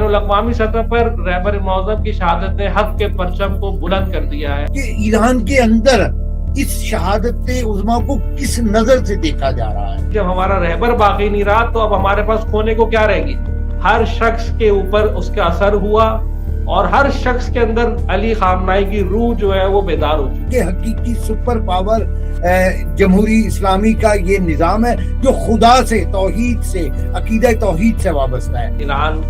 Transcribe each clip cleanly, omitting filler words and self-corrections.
الاقوامی سطح پر رہبر معظم کی شہادت نے حق کے پرچم کو بلند کر دیا ہے کہ ایران کے اندر اس شہادت عظمیٰ کو کس نظر سے دیکھا جا رہا ہے. جب ہمارا رہبر باقی نہیں رہا تو اب ہمارے پاس کھونے کو کیا رہے گی. ہر شخص کے اوپر اس کا اثر ہوا اور ہر شخص کے اندر علی خامنہئی کی روح جو ہے وہ بیدار ہو چکی. کہ حقیقی سپر پاور جمہوری اسلامی کا یہ نظام ہے جو خدا سے، توحید سے، عقیدہ توحید سے وابستہ ہے. ایران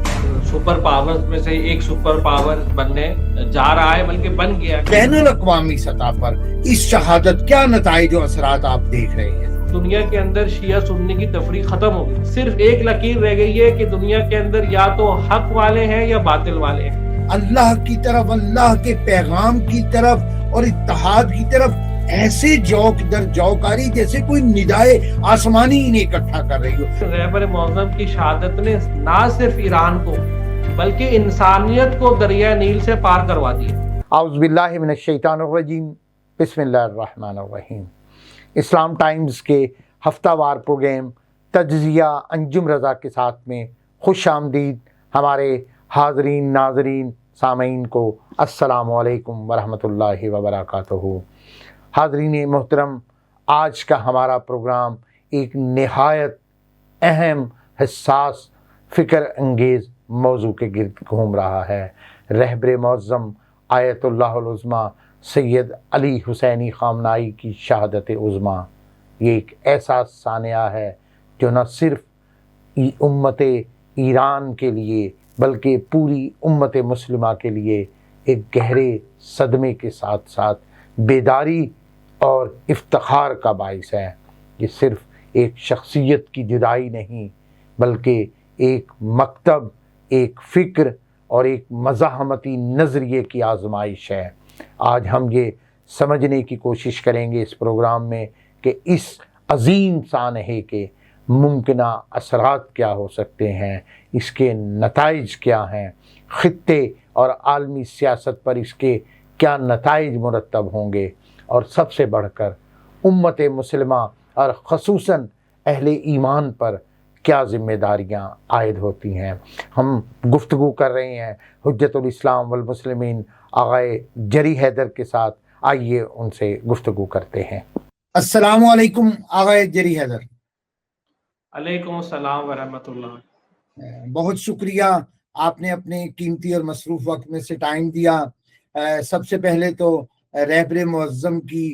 سپر پاور میں سے ایک سپر پاور بننے جا رہا ہے، بلکہ بن گیا. بین الاقوامی سطح پر اس شہادت کیا نتائج و اثرات آپ دیکھ رہے ہیں؟ دنیا کے اندر شیعہ سنی کی تفریق ختم ہو گئی. صرف ایک لکیر رہ گئی ہے کہ دنیا کے اندر یا تو حق والے ہیں یا باطل والے ہیں. اللہ کی طرف، اللہ کے پیغام کی طرف اور اتحاد کی طرف ایسے جوک در جوکاری جیسے کوئی ندائے آسمانی انہیں اکٹھا کر رہی ہو. رہبر معظم کی شہادت نے نہ صرف ایران کو بلکہ انسانیت کو دریائے نیل سے پار کروا دیا. اعوذ باللہ من الشیطان الرجیم، بسم اللہ الرحمن الرحیم. اسلام ٹائمز کے ہفتہ وار پروگرام تجزیہ انجم رضا کے ساتھ میں خوش آمدید ہمارے حاضرین، ناظرین، سامعین کو السلام علیکم ورحمۃ اللہ وبرکاتہ. حاضرین محترم، آج کا ہمارا پروگرام ایک نہایت اہم، حساس، فکر انگیز موضوع کے گرد گھوم رہا ہے. رہبر معظم آیت اللہ العظمیٰ سید علی حسینی خامنہئی کی شہادت عظمیٰ. یہ ایک ایسا سانحہ ہے جو نہ صرف امت ایران کے لیے بلکہ پوری امت مسلمہ کے لیے ایک گہرے صدمے کے ساتھ ساتھ بیداری اور افتخار کا باعث ہے. یہ صرف ایک شخصیت کی جدائی نہیں بلکہ ایک مکتب، ایک فکر اور ایک مزاحمتی نظریے کی آزمائش ہے. آج ہم یہ سمجھنے کی کوشش کریں گے اس پروگرام میں کہ اس عظیم سانحے کے ممکنہ اثرات کیا ہو سکتے ہیں، اس کے نتائج کیا ہیں، خطے اور عالمی سیاست پر اس کے کیا نتائج مرتب ہوں گے، اور سب سے بڑھ کر امت مسلمہ اور خصوصاً اہل ایمان پر کیا ذمہ داریاں عائد ہوتی ہیں. ہم گفتگو کر رہے ہیں حجت الاسلام والمسلمین آغائے جری حیدر کے ساتھ. آئیے ان سے گفتگو کرتے ہیں. السلام علیکم آغائے جری حیدر. علیکم السلام ورحمۃ اللہ. بہت شکریہ، آپ نے اپنے قیمتی اور مصروف وقت میں سے ٹائم دیا. سب سے پہلے تو رہبر معظم کی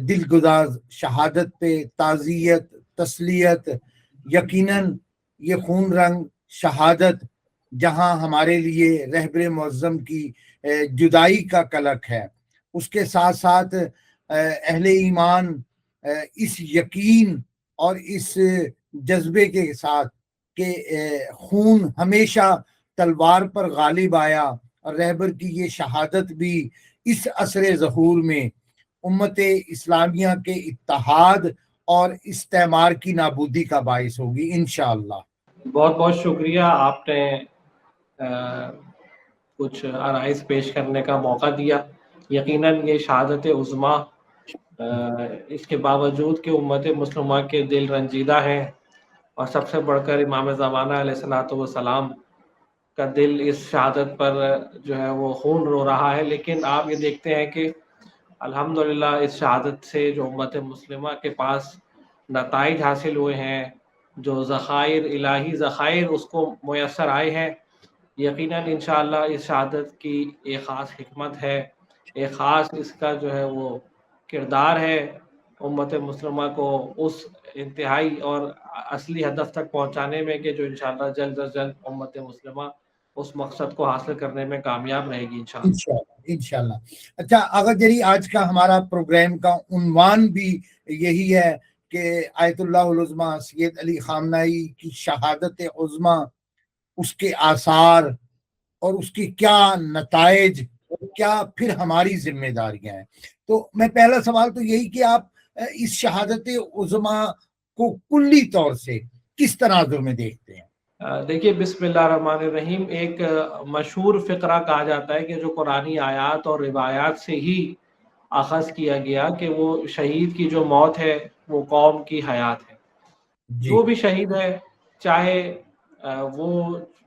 دلگداز شہادت پہ تعزیت، تسلیت. یقیناً یہ خون رنگ شہادت جہاں ہمارے لیے رہبر معظم کی جدائی کا کلک ہے، اس کے ساتھ ساتھ اہل ایمان اس یقین اور اس جذبے کے ساتھ کہ خون ہمیشہ تلوار پر غالب آیا، اور رہبر کی یہ شہادت بھی اس عصر ظہور میں امت اسلامیہ کے اتحاد اور استعمار کی نابودی کا باعث ہوگی انشاءاللہ. بہت بہت شکریہ، آپ نے کچھ آرائز پیش کرنے کا موقع دیا. یقیناً یہ شہادت عظمیٰ، اس کے باوجود کہ امت مسلمہ کے دل رنجیدہ ہیں اور سب سے بڑھ کر امام زمانہ علیہ الصلوۃ والسلام کا دل اس شہادت پر جو ہے وہ خون رو رہا ہے، لیکن آپ یہ دیکھتے ہیں کہ الحمدللہ اس شہادت سے جو امت مسلمہ کے پاس نتائج حاصل ہوئے ہیں، جو ذخائر الہی ذخائر اس کو میسر آئے ہیں، یقیناً انشاءاللہ اس شہادت کی ایک خاص حکمت ہے، ایک خاص اس کا جو ہے وہ کردار ہے امت مسلمہ کو اس انتہائی اور اصلی ہدف تک پہنچانے میں کہ جو انشاءاللہ جلد از جلد امت مسلمہ اس مقصد کو حاصل کرنے میں کامیاب رہے گی انشاءاللہ. اچھا آغا جری، آج کا ہمارا پروگرام کا عنوان بھی یہی ہے کہ آیت اللہ العظمیٰ سید علی خامنہئی کی شہادت عظمیٰ، اس کے آثار اور اس کی کیا نتائج، کیا پھر ہماری ذمہ داریاں ہیں. تو میں پہلا سوال تو یہی کہ آپ اس شہادت عظمیٰ کو کلی طور سے کس تناظر میں دیکھتے ہیں؟ دیکھیے، بسم اللہ الرحمن الرحیم، ایک مشہور فقرہ کہا جاتا ہے کہ جو قرآنی آیات اور روایات سے ہی اخذ کیا گیا کہ وہ شہید کی جو موت ہے وہ قوم کی حیات ہے. جو بھی شہید ہے، چاہے وہ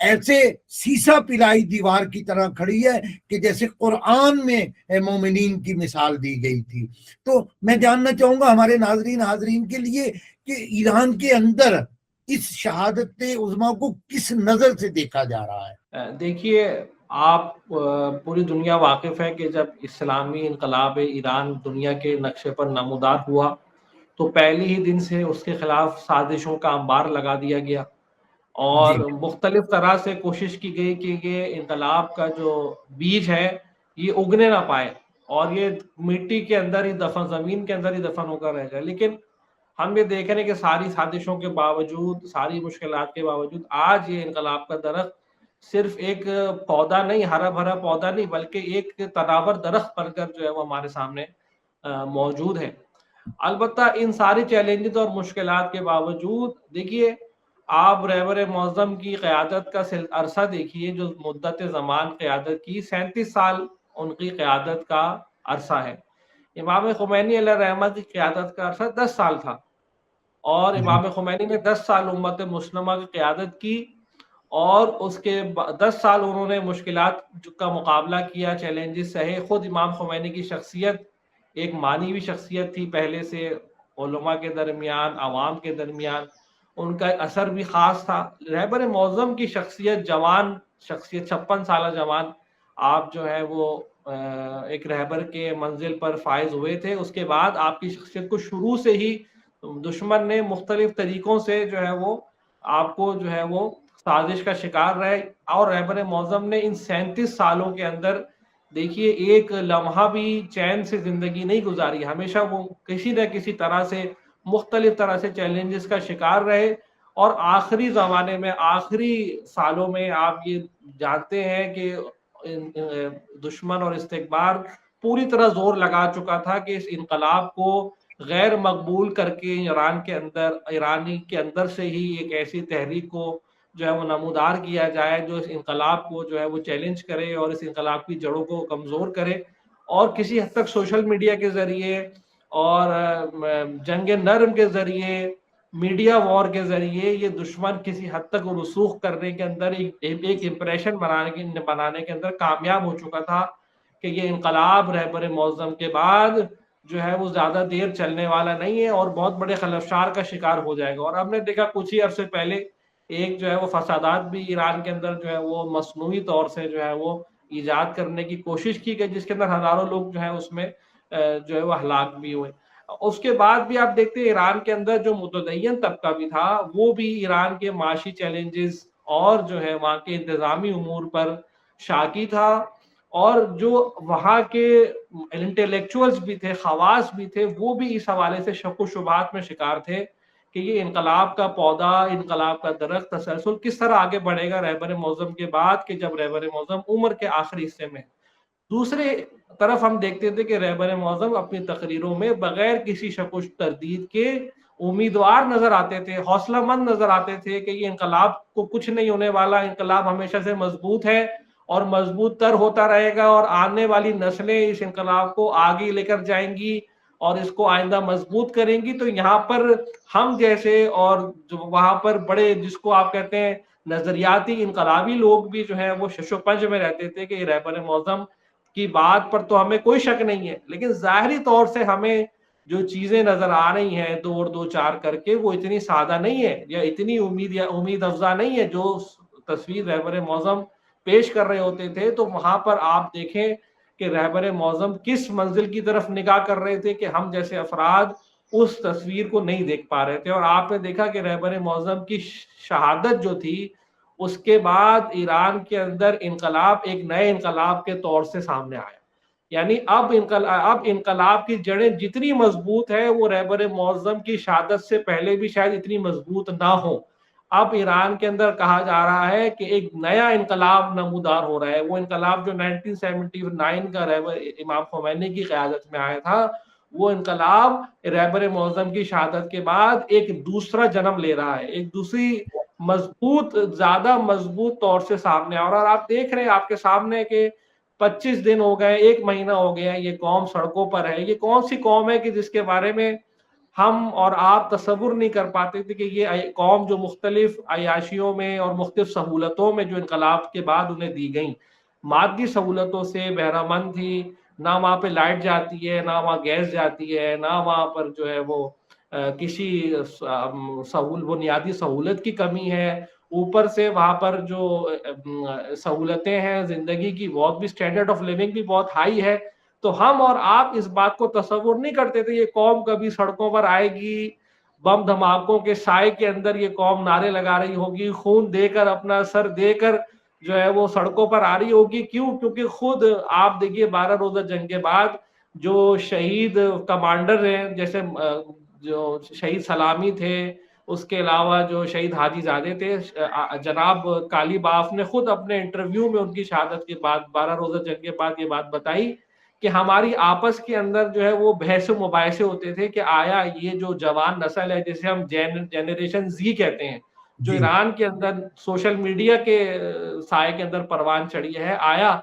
ایسے سیسا پلائی دیوار کی طرح کھڑی ہے کہ جیسے قرآن میں مومنین کی مثال دی گئی تھی۔ تو میں جاننا چاہوں گا ہمارے ناظرین حاضرین کے لیے کہ ایران کے اندر اس شہادت عظمیٰ کو کس نظر سے دیکھا جا رہا ہے؟ دیکھیے، آپ پوری دنیا واقف ہے کہ جب اسلامی انقلاب ایران دنیا کے نقشے پر نمودار ہوا تو پہلی ہی دن سے اس کے خلاف سازشوں کا انبار لگا دیا گیا، اور مختلف طرح سے کوشش کی گئی کہ یہ انقلاب کا جو بیج ہے یہ اگنے نہ پائے اور یہ مٹی کے اندر ہی دفن، زمین کے اندر ہی دفن ہو کر رہ جائے۔ لیکن ہم یہ دیکھ رہے ہیں کہ ساری سازشوں کے باوجود، ساری مشکلات کے باوجود آج یہ انقلاب کا درخت صرف ایک پودا نہیں، ہرا بھرا پودا نہیں، بلکہ ایک تناور درخت بن کر جو ہے وہ ہمارے سامنے موجود ہے۔ البتہ ان ساری چیلنجز اور مشکلات کے باوجود دیکھیے، آپ رہبر معظم کی قیادت کا عرصہ دیکھیے، جو مدت زمان قیادت کی 37 سال ان کی قیادت کا عرصہ ہے۔ امام خمینی علیہ رحمہ کی قیادت کا عرصہ 10 سال تھا، اور امام خمینی نے 10 سال امت مسلمہ کی قیادت کی، اور اس کے 10 سال انہوں نے مشکلات کا مقابلہ کیا، چیلنجز سہے۔ خود امام خمینی کی شخصیت ایک معنوی شخصیت تھی، پہلے سے علماء کے درمیان، عوام کے درمیان ان کا اثر بھی خاص تھا۔ رہبر معظم کی شخصیت، جوان شخصیت، 56 سالہ جوان، آپ جو ہے وہ ایک رہبر کے منزل پر فائز ہوئے تھے۔ اس کے بعد آپ کی شخصیت کو شروع سے ہی دشمن نے مختلف طریقوں سے جو ہے وہ آپ کو جو ہے وہ سازش کا شکار رہے، اور رہبر معظم نے ان 37 سالوں کے اندر دیکھیے ایک لمحہ بھی چین سے زندگی نہیں گزاری، ہمیشہ وہ کسی نہ کسی طرح سے مختلف طرح سے چیلنجز کا شکار رہے۔ اور آخری زمانے میں، آخری سالوں میں آپ یہ جانتے ہیں کہ دشمن اور استکبار پوری طرح زور لگا چکا تھا کہ اس انقلاب کو غیر مقبول کر کے ایرانی کے اندر سے ہی ایک ایسی تحریک کو جو ہے وہ نمودار کیا جائے جو اس انقلاب کو جو ہے وہ چیلنج کرے اور اس انقلاب کی جڑوں کو کمزور کرے۔ اور کسی حد تک سوشل میڈیا کے ذریعے اور جنگ نرم کے ذریعے، میڈیا وار کے ذریعے یہ دشمن کسی حد تک رسوخ کرنے کے اندر، ایک امپریشن بنانے کے اندر کامیاب ہو چکا تھا کہ یہ انقلاب رہبر معظم کے بعد جو ہے وہ زیادہ دیر چلنے والا نہیں ہے اور بہت بڑے خلفشار کا شکار ہو جائے گا۔ اور ہم نے دیکھا کچھ ہی عرصے پہلے ایک جو ہے وہ فسادات بھی ایران کے اندر جو ہے وہ مصنوعی طور سے جو ہے وہ ایجاد کرنے کی کوشش کی گئی، جس کے اندر ہزاروں لوگ جو ہے اس میں جو ہے وہ ہلاک بھی ہوئے۔ اس کے بعد بھی آپ دیکھتے ہیں ایران کے اندر جو متدین طبقہ بھی تھا وہ بھی ایران کے معاشی چیلنجز اور جو ہے وہاں کے انتظامی امور پر شاکی تھا، اور جو وہاں کے انٹلیکچوئلز بھی تھے، خواص بھی تھے، وہ بھی اس حوالے سے شک و شبہات میں شکار تھے کہ یہ انقلاب کا پودا، انقلاب کا درخت تسلسل کس طرح آگے بڑھے گا رہبر معظم کے بعد، کہ جب رہبر معظم عمر کے آخری حصے میں۔ دوسرے طرف ہم دیکھتے تھے کہ رہبر معظم اپنی تقریروں میں بغیر کسی شک و تردید کے امیدوار نظر آتے تھے، حوصلہ مند نظر آتے تھے کہ یہ انقلاب کو کچھ نہیں ہونے والا، انقلاب ہمیشہ سے مضبوط ہے اور مضبوط تر ہوتا رہے گا، اور آنے والی نسلیں اس انقلاب کو آگے لے کر جائیں گی اور اس کو آئندہ مضبوط کریں گی۔ تو یہاں پر ہم جیسے اور جو وہاں پر بڑے جس کو آپ کہتے ہیں نظریاتی انقلابی لوگ بھی جو ہیں وہ شش و پنج میں رہتے تھے کہ رہبر معظم کی بات پر تو ہمیں کوئی شک نہیں ہے، لیکن ظاہری طور سے ہمیں جو چیزیں نظر آ رہی ہیں دو اور دو چار کر کے، وہ اتنی سادہ نہیں ہے یا اتنی امید افزا نہیں ہے جو تصویر رہبر معظم پیش کر رہے ہوتے تھے۔ تو وہاں پر آپ دیکھیں کہ رہبر معظم کس منزل کی طرف نگاہ کر رہے تھے کہ ہم جیسے افراد اس تصویر کو نہیں دیکھ پا رہے تھے۔ اور آپ نے دیکھا کہ رہبر معظم کی شہادت جو تھی اس کے بعد ایران کے اندر انقلاب ایک نئے انقلاب کے طور سے سامنے آیا، یعنی اب انقلاب کی جڑیں جتنی مضبوط ہے وہ رہبر معظم کی شہادت سے پہلے بھی شاید اتنی مضبوط نہ ہو۔ اب ایران کے اندر کہا جا رہا ہے کہ ایک نیا انقلاب نمودار ہو رہا ہے، وہ انقلاب جو 1979 کا رہبر امام خمینی کی قیادت میں آیا تھا، وہ انقلاب رہبر معظم کی شہادت کے بعد ایک دوسرا جنم لے رہا ہے، ایک دوسری مضبوط، زیادہ مضبوط طور سے سامنے آ رہا ہے۔ اور آپ دیکھ رہے ہیں آپ کے سامنے کہ 25 دن ہو گئے، 1 مہینہ ہو گیا، یہ قوم سڑکوں پر ہے۔ یہ کون سی قوم ہے کہ جس کے بارے میں ہم اور آپ تصور نہیں کر پاتے تھے کہ یہ قوم جو مختلف عیاشیوں میں اور مختلف سہولتوں میں جو انقلاب کے بعد انہیں دی گئیں، مادی سہولتوں سے بہرہ مند تھی، نہ وہاں پہ لائٹ جاتی ہے، نہ وہاں گیس جاتی ہے، نہ وہاں پر جو ہے وہ کسی بنیادی سہولت کی کمی ہے، اوپر سے وہاں پر جو سہولتیں ہیں زندگی کی، بہت بھی اسٹینڈرڈ آف لیونگ بھی بہت ہائی ہے. تو ہم اور آپ اس بات کو تصور نہیں کرتے تھے یہ قوم کبھی سڑکوں پر آئے گی، بم دھماکوں کے سائے کے اندر یہ قوم نعرے لگا رہی ہوگی، خون دے کر، اپنا سر دے کر جو ہے وہ سڑکوں پر آ رہی ہوگی. کیوں؟ کیونکہ خود آپ دیکھیے 12 روزہ جنگ کے بعد جو شہید کمانڈر ہیں، جیسے جو شہید سلامی تھے، اس کے علاوہ جو شہید حاجی زادے تھے، جناب کالی باف نے خود اپنے انٹرویو میں ان کی شہادت کے بعد 12 روزہ جنگ کے بعد یہ بات بتائی کہ ہماری آپس کے اندر جو ہے وہ بحث و مباحثے ہوتے تھے کہ آیا یہ جو جوان نسل ہے، جسے ہم جنریشن زی کہتے ہیں، جو ایران کے اندر سوشل میڈیا کے سائے کے اندر پروان چڑھی ہے، آیا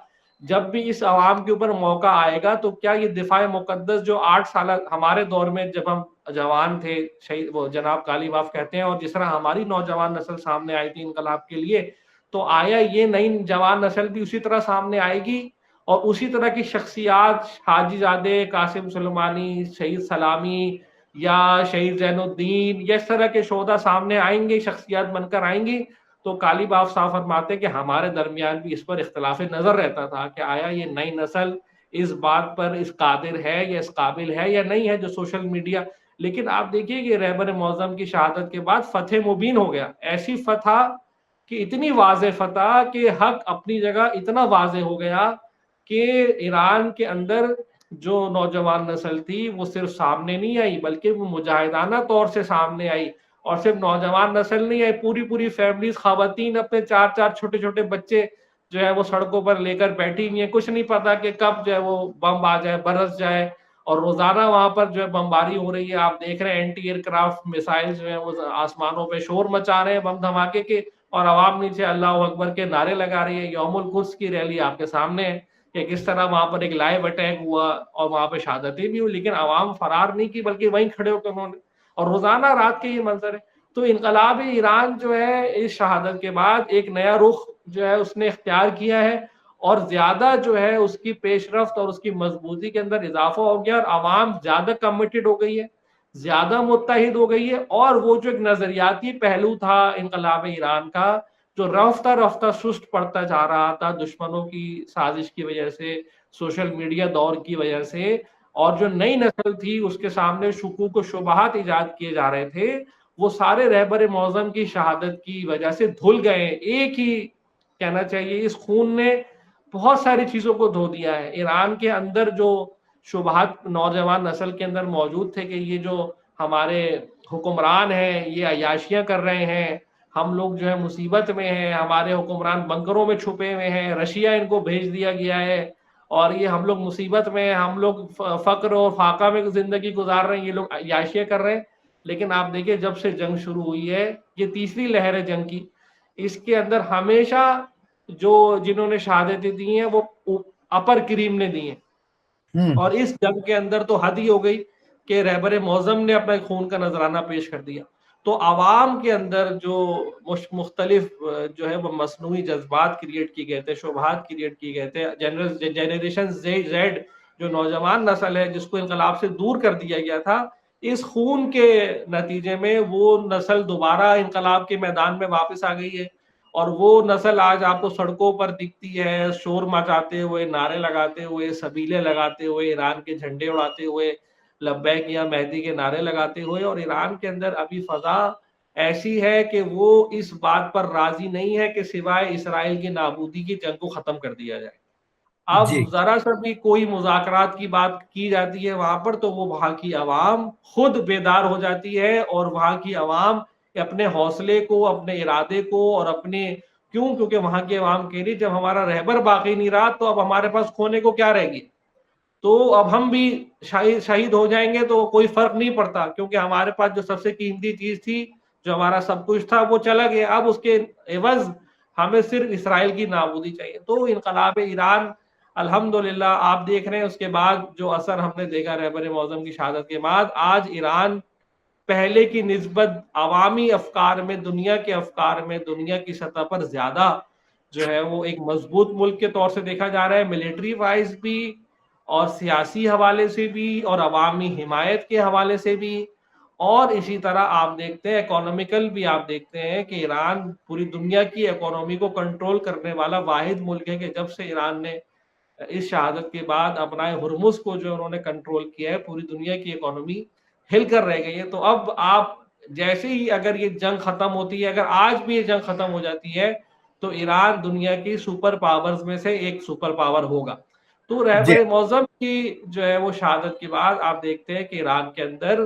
جب بھی اس عوام کے اوپر موقع آئے گا تو کیا یہ دفاع مقدس جو 8 سالہ ہمارے دور میں جب ہم جوان تھے، شہید وہ جناب کالی باف کہتے ہیں، اور جس طرح ہماری نوجوان نسل سامنے آئی تھی انقلاب کے لیے، تو آیا یہ نئی جوان نسل بھی اسی طرح سامنے آئے گی اور اسی طرح کی شخصیات، حاجی زادے، قاسم سلیمانی، شہید سلامی یا شہید زین الدین، یا اس طرح کے شہداء سامنے آئیں گے، شخصیات بن کر آئیں گی؟ تو کالی باف صاحب فرماتے کہ ہمارے درمیان بھی اس پر اختلاف نظر رہتا تھا کہ آیا یہ نئی نسل اس بات پر اس قادر ہے یا اس قابل ہے یا نہیں ہے جو سوشل میڈیا. لیکن آپ دیکھیے کہ رہبر معظم کی شہادت کے بعد فتح مبین ہو گیا، ایسی فتح کہ اتنی واضح فتح کہ حق اپنی جگہ اتنا واضح ہو گیا کہ ایران کے اندر جو نوجوان نسل تھی وہ صرف سامنے نہیں آئی بلکہ وہ مجاہدانہ طور سے سامنے آئی. اور صرف نوجوان نسل نہیں آئی، پوری فیملیز، خواتین اپنے 4 چھوٹے چھوٹے بچے جو ہے وہ سڑکوں پر لے کر بیٹھی ہوئی ہیں، کچھ نہیں پتا کہ کب جو ہے وہ بم آ جائے، برس جائے. اور روزانہ وہاں پر جو ہے بمباری ہو رہی ہے، آپ دیکھ رہے ہیں اینٹی ایئر کرافٹ میسائل جو ہیں وہ آسمانوں پہ شور مچا رہے ہیں بم دھماکے کے، اور عوام نیچے اللہ اکبر کے نعرے لگا رہی ہے. یوم القدس کی ریلی آپ کے سامنے ہے کہ کس طرح وہاں پر ایک لائیو اٹیک ہوا اور وہاں پہ شہادتیں بھی ہوئی، لیکن عوام فرار نہیں کی بلکہ وہیں کھڑے ہو کر انہوں نے، اور روزانہ رات کے یہ منظر ہے. تو انقلاب ایران جو ہے اس شہادت کے بعد ایک نیا رخ جو ہے اس نے اختیار کیا ہے، اور زیادہ جو ہے اس کی پیش رفت اور اس کی مضبوطی کے اندر اضافہ ہو گیا، اور عوام زیادہ کمیٹڈ ہو گئی ہے، زیادہ متحد ہو گئی ہے. اور وہ جو ایک نظریاتی پہلو تھا انقلاب ایران کا، جو رفتہ سست پڑتا جا رہا تھا دشمنوں کی سازش کی وجہ سے، سوشل میڈیا دور کی وجہ سے، اور جو نئی نسل تھی اس کے سامنے شکوک و شبہات ایجاد کیے جا رہے تھے، وہ سارے رہبر معظم کی شہادت کی وجہ سے دھل گئے. ایک ہی کہنا چاہیے اس خون نے بہت ساری چیزوں کو دھو دیا ہے. ایران کے اندر جو شبہات نوجوان نسل کے اندر موجود تھے کہ یہ جو ہمارے حکمران ہیں یہ عیاشیاں کر رہے ہیں، ہم لوگ جو ہے مصیبت میں ہیں، ہمارے حکمران بنکروں میں چھپے ہوئے ہیں، رشیا ان کو بھیج دیا گیا ہے، اور یہ ہم لوگ مصیبت میں ہیں، ہم لوگ فقر اور فاقہ میں زندگی گزار رہے ہیں، یہ لوگ عیاشیاں کر رہے ہیں. لیکن آپ دیکھیں جب سے جنگ شروع ہوئی ہے، یہ تیسری لہر ہے جنگ کی، اس کے اندر ہمیشہ جو جنہوں نے شہادتیں دی ہیں وہ اپر کریم نے دی ہیں. اور اس جنگ کے اندر تو حد ہی ہو گئی کہ رہبر معظم نے اپنا خون کا نذرانہ پیش کر دیا. تو عوام کے اندر جو مختلف جو ہے وہ مصنوعی جذبات کریٹ کی گئے تھے، شبہات کریٹ کی گئے تھے، جنریشن زیڈ جو نوجوان نسل ہے جس کو انقلاب سے دور کر دیا گیا تھا، اس خون کے نتیجے میں وہ نسل دوبارہ انقلاب کے میدان میں واپس آ گئی ہے. اور وہ نسل آج آپ کو سڑکوں پر دکھتی ہے، شور مچاتے ہوئے، نعرے لگاتے ہوئے، سبیلے لگاتے ہوئے، ایران کے جھنڈے اڑاتے ہوئے، لبیک یا مہدی کے نعرے لگاتے ہوئے. اور ایران کے اندر ابھی فضا ایسی ہے کہ وہ اس بات پر راضی نہیں ہے کہ سوائے اسرائیل کی نابودی کی جنگ کو ختم کر دیا جائے. اب ذرا سا بھی کوئی مذاکرات کی بات کی جاتی ہے وہاں پر تو وہ وہاں کی عوام خود بیدار ہو جاتی ہے، اور وہاں کی عوام اپنے حوصلے کو، اپنے ارادے کو، اور اپنے کیونکہ وہاں کی عوام کہہ رہی جب ہمارا رہبر باقی نہیں رہا تو اب ہمارے پاس کھونے کو کیا رہے گی، تو اب ہم بھی شہید ہو جائیں گے تو کوئی فرق نہیں پڑتا، کیونکہ ہمارے پاس جو سب سے قیمتی چیز تھی، جو ہمارا سب کچھ تھا، وہ چلا گیا، اب اس کے عوض ہمیں صرف اسرائیل کی نابودی چاہیے. تو انقلاب ایران الحمدللہ آپ دیکھ رہے ہیں اس کے بعد جو اثر ہم نے دیکھا رہبر معظم کی شہادت کے بعد، آج ایران پہلے کی نسبت عوامی افکار میں، دنیا کے افکار میں، دنیا کی سطح پر زیادہ جو ہے وہ ایک مضبوط ملک کے طور سے دیکھا جا رہا ہے، ملٹری وائز بھی اور سیاسی حوالے سے بھی اور عوامی حمایت کے حوالے سے بھی. اور اسی طرح آپ دیکھتے ہیں اکانومیکل بھی، آپ دیکھتے ہیں کہ ایران پوری دنیا کی اکانومی کو کنٹرول کرنے والا واحد ملک ہے، کہ جب سے ایران نے اس شہادت کے بعد اپنا ہرمز کو جو انہوں نے کنٹرول کیا ہے، پوری دنیا کی اکانومی ہل کر رہ گئی ہے. تو اب آپ جیسے ہی اگر یہ جنگ ختم ہوتی ہے، اگر آج بھی یہ جنگ ختم ہو جاتی ہے، تو ایران دنیا کی سپر پاورز میں سے ایک سپر پاور ہوگا. تو جی رہبر معظم کی جو ہے وہ شہادت کے بعد آپ دیکھتے ہیں کہ ایران کے اندر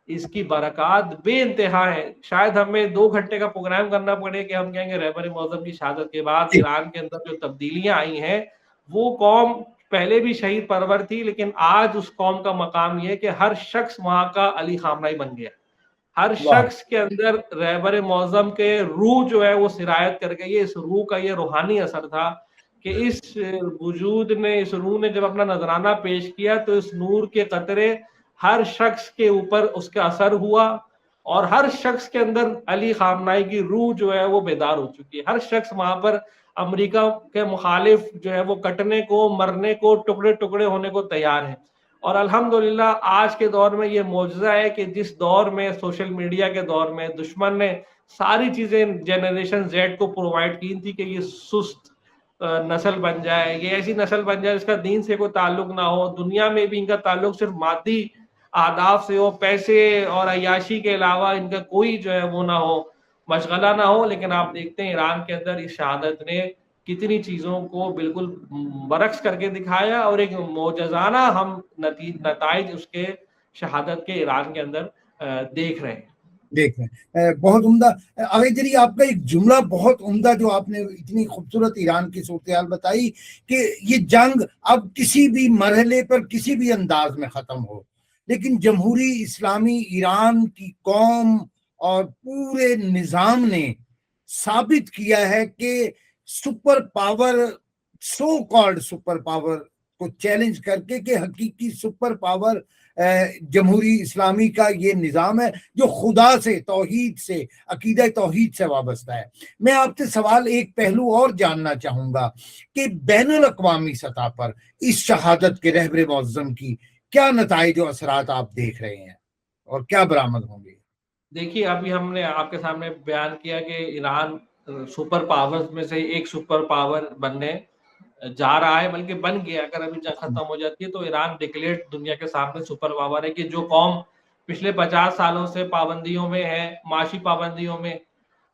اس کی برکات بے انتہا ہے. شاید ہمیں 2 گھنٹے کا پروگرام کرنا پڑے کہ ہم کہیں گے رہبر معظم کی شہادت کے بعد جی ایران کے اندر جو تبدیلیاں آئی ہیں، وہ قوم پہلے بھی شہید پرور تھی، لیکن آج اس قوم کا مقام یہ ہے کہ ہر شخص وہاں کا علی خامنہئی بن گیا. ہر واہ شخص کے اندر رہبر معظم کے روح جو ہے وہ سرایت کر گئی ہے. اس روح کا یہ روحانی اثر تھا کہ اس وجود نے، اس روح نے جب اپنا نذرانہ پیش کیا تو اس نور کے قطرے ہر شخص کے اوپر اس کا اثر ہوا، اور ہر شخص کے اندر علی خامنہئی کی روح جو ہے وہ بیدار ہو چکی ہے. ہر شخص وہاں پر امریکہ کے مخالف جو ہے وہ کٹنے کو، مرنے کو، ٹکڑے ٹکڑے ہونے کو تیار ہے. اور الحمدللہ آج کے دور میں یہ معجزہ ہے کہ جس دور میں سوشل میڈیا کے دور میں دشمن نے ساری چیزیں جنریشن زیڈ کو پرووائڈ کی تھی کہ یہ سست نسل بن جائے، یہ ایسی نسل بن جائے جس کا دین سے کوئی تعلق نہ ہو، دنیا میں بھی ان کا تعلق صرف مادی اہداف سے ہو، پیسے اور عیاشی کے علاوہ ان کا کوئی جو ہے وہ نہ ہو، مشغلہ نہ ہو. لیکن آپ دیکھتے ہیں ایران کے اندر اس شہادت نے کتنی چیزوں کو بالکل برعکس کر کے دکھایا، اور ایک معجزانہ ہم نتائج اس کے شہادت کے ایران کے اندر دیکھ رہے ہیں. دیکھ رہے ہیں بہت عمدہ. اگر جی آپ کا ایک جملہ بہت عمدہ جو آپ نے اتنی خوبصورت ایران کی صورتحال بتائی کہ یہ جنگ اب کسی بھی مرحلے پر کسی بھی انداز میں ختم ہو، لیکن جمہوری اسلامی ایران کی قوم اور پورے نظام نے ثابت کیا ہے کہ super power, so called super power کو چیلنج کر کے کہ حقیقی سپر پاور جمہوری اسلامی کا یہ نظام ہے جو خدا سے، توحید سے، عقیدہ توحید سے وابستہ ہے. میں آپ سے سوال ایک پہلو اور جاننا چاہوں گا کہ بین الاقوامی سطح پر اس شہادت کے رہبر معظم کی کیا نتائج و اثرات آپ دیکھ رہے ہیں اور کیا برآمد ہوں گے؟ دیکھیے ابھی ہم نے آپ کے سامنے بیان کیا کہ ایران سپر پاورز میں سے ایک سپر پاور بننے جا رہا ہے، بلکہ بن گیا. اگر ابھی جنگ ختم ہو جاتی ہے تو ایران ڈکلیئرڈ دنیا کے سامنے سپر پاور ہے، کہ جو قوم پچھلے 50 سالوں سے پابندیوں میں ہے، معاشی پابندیوں میں،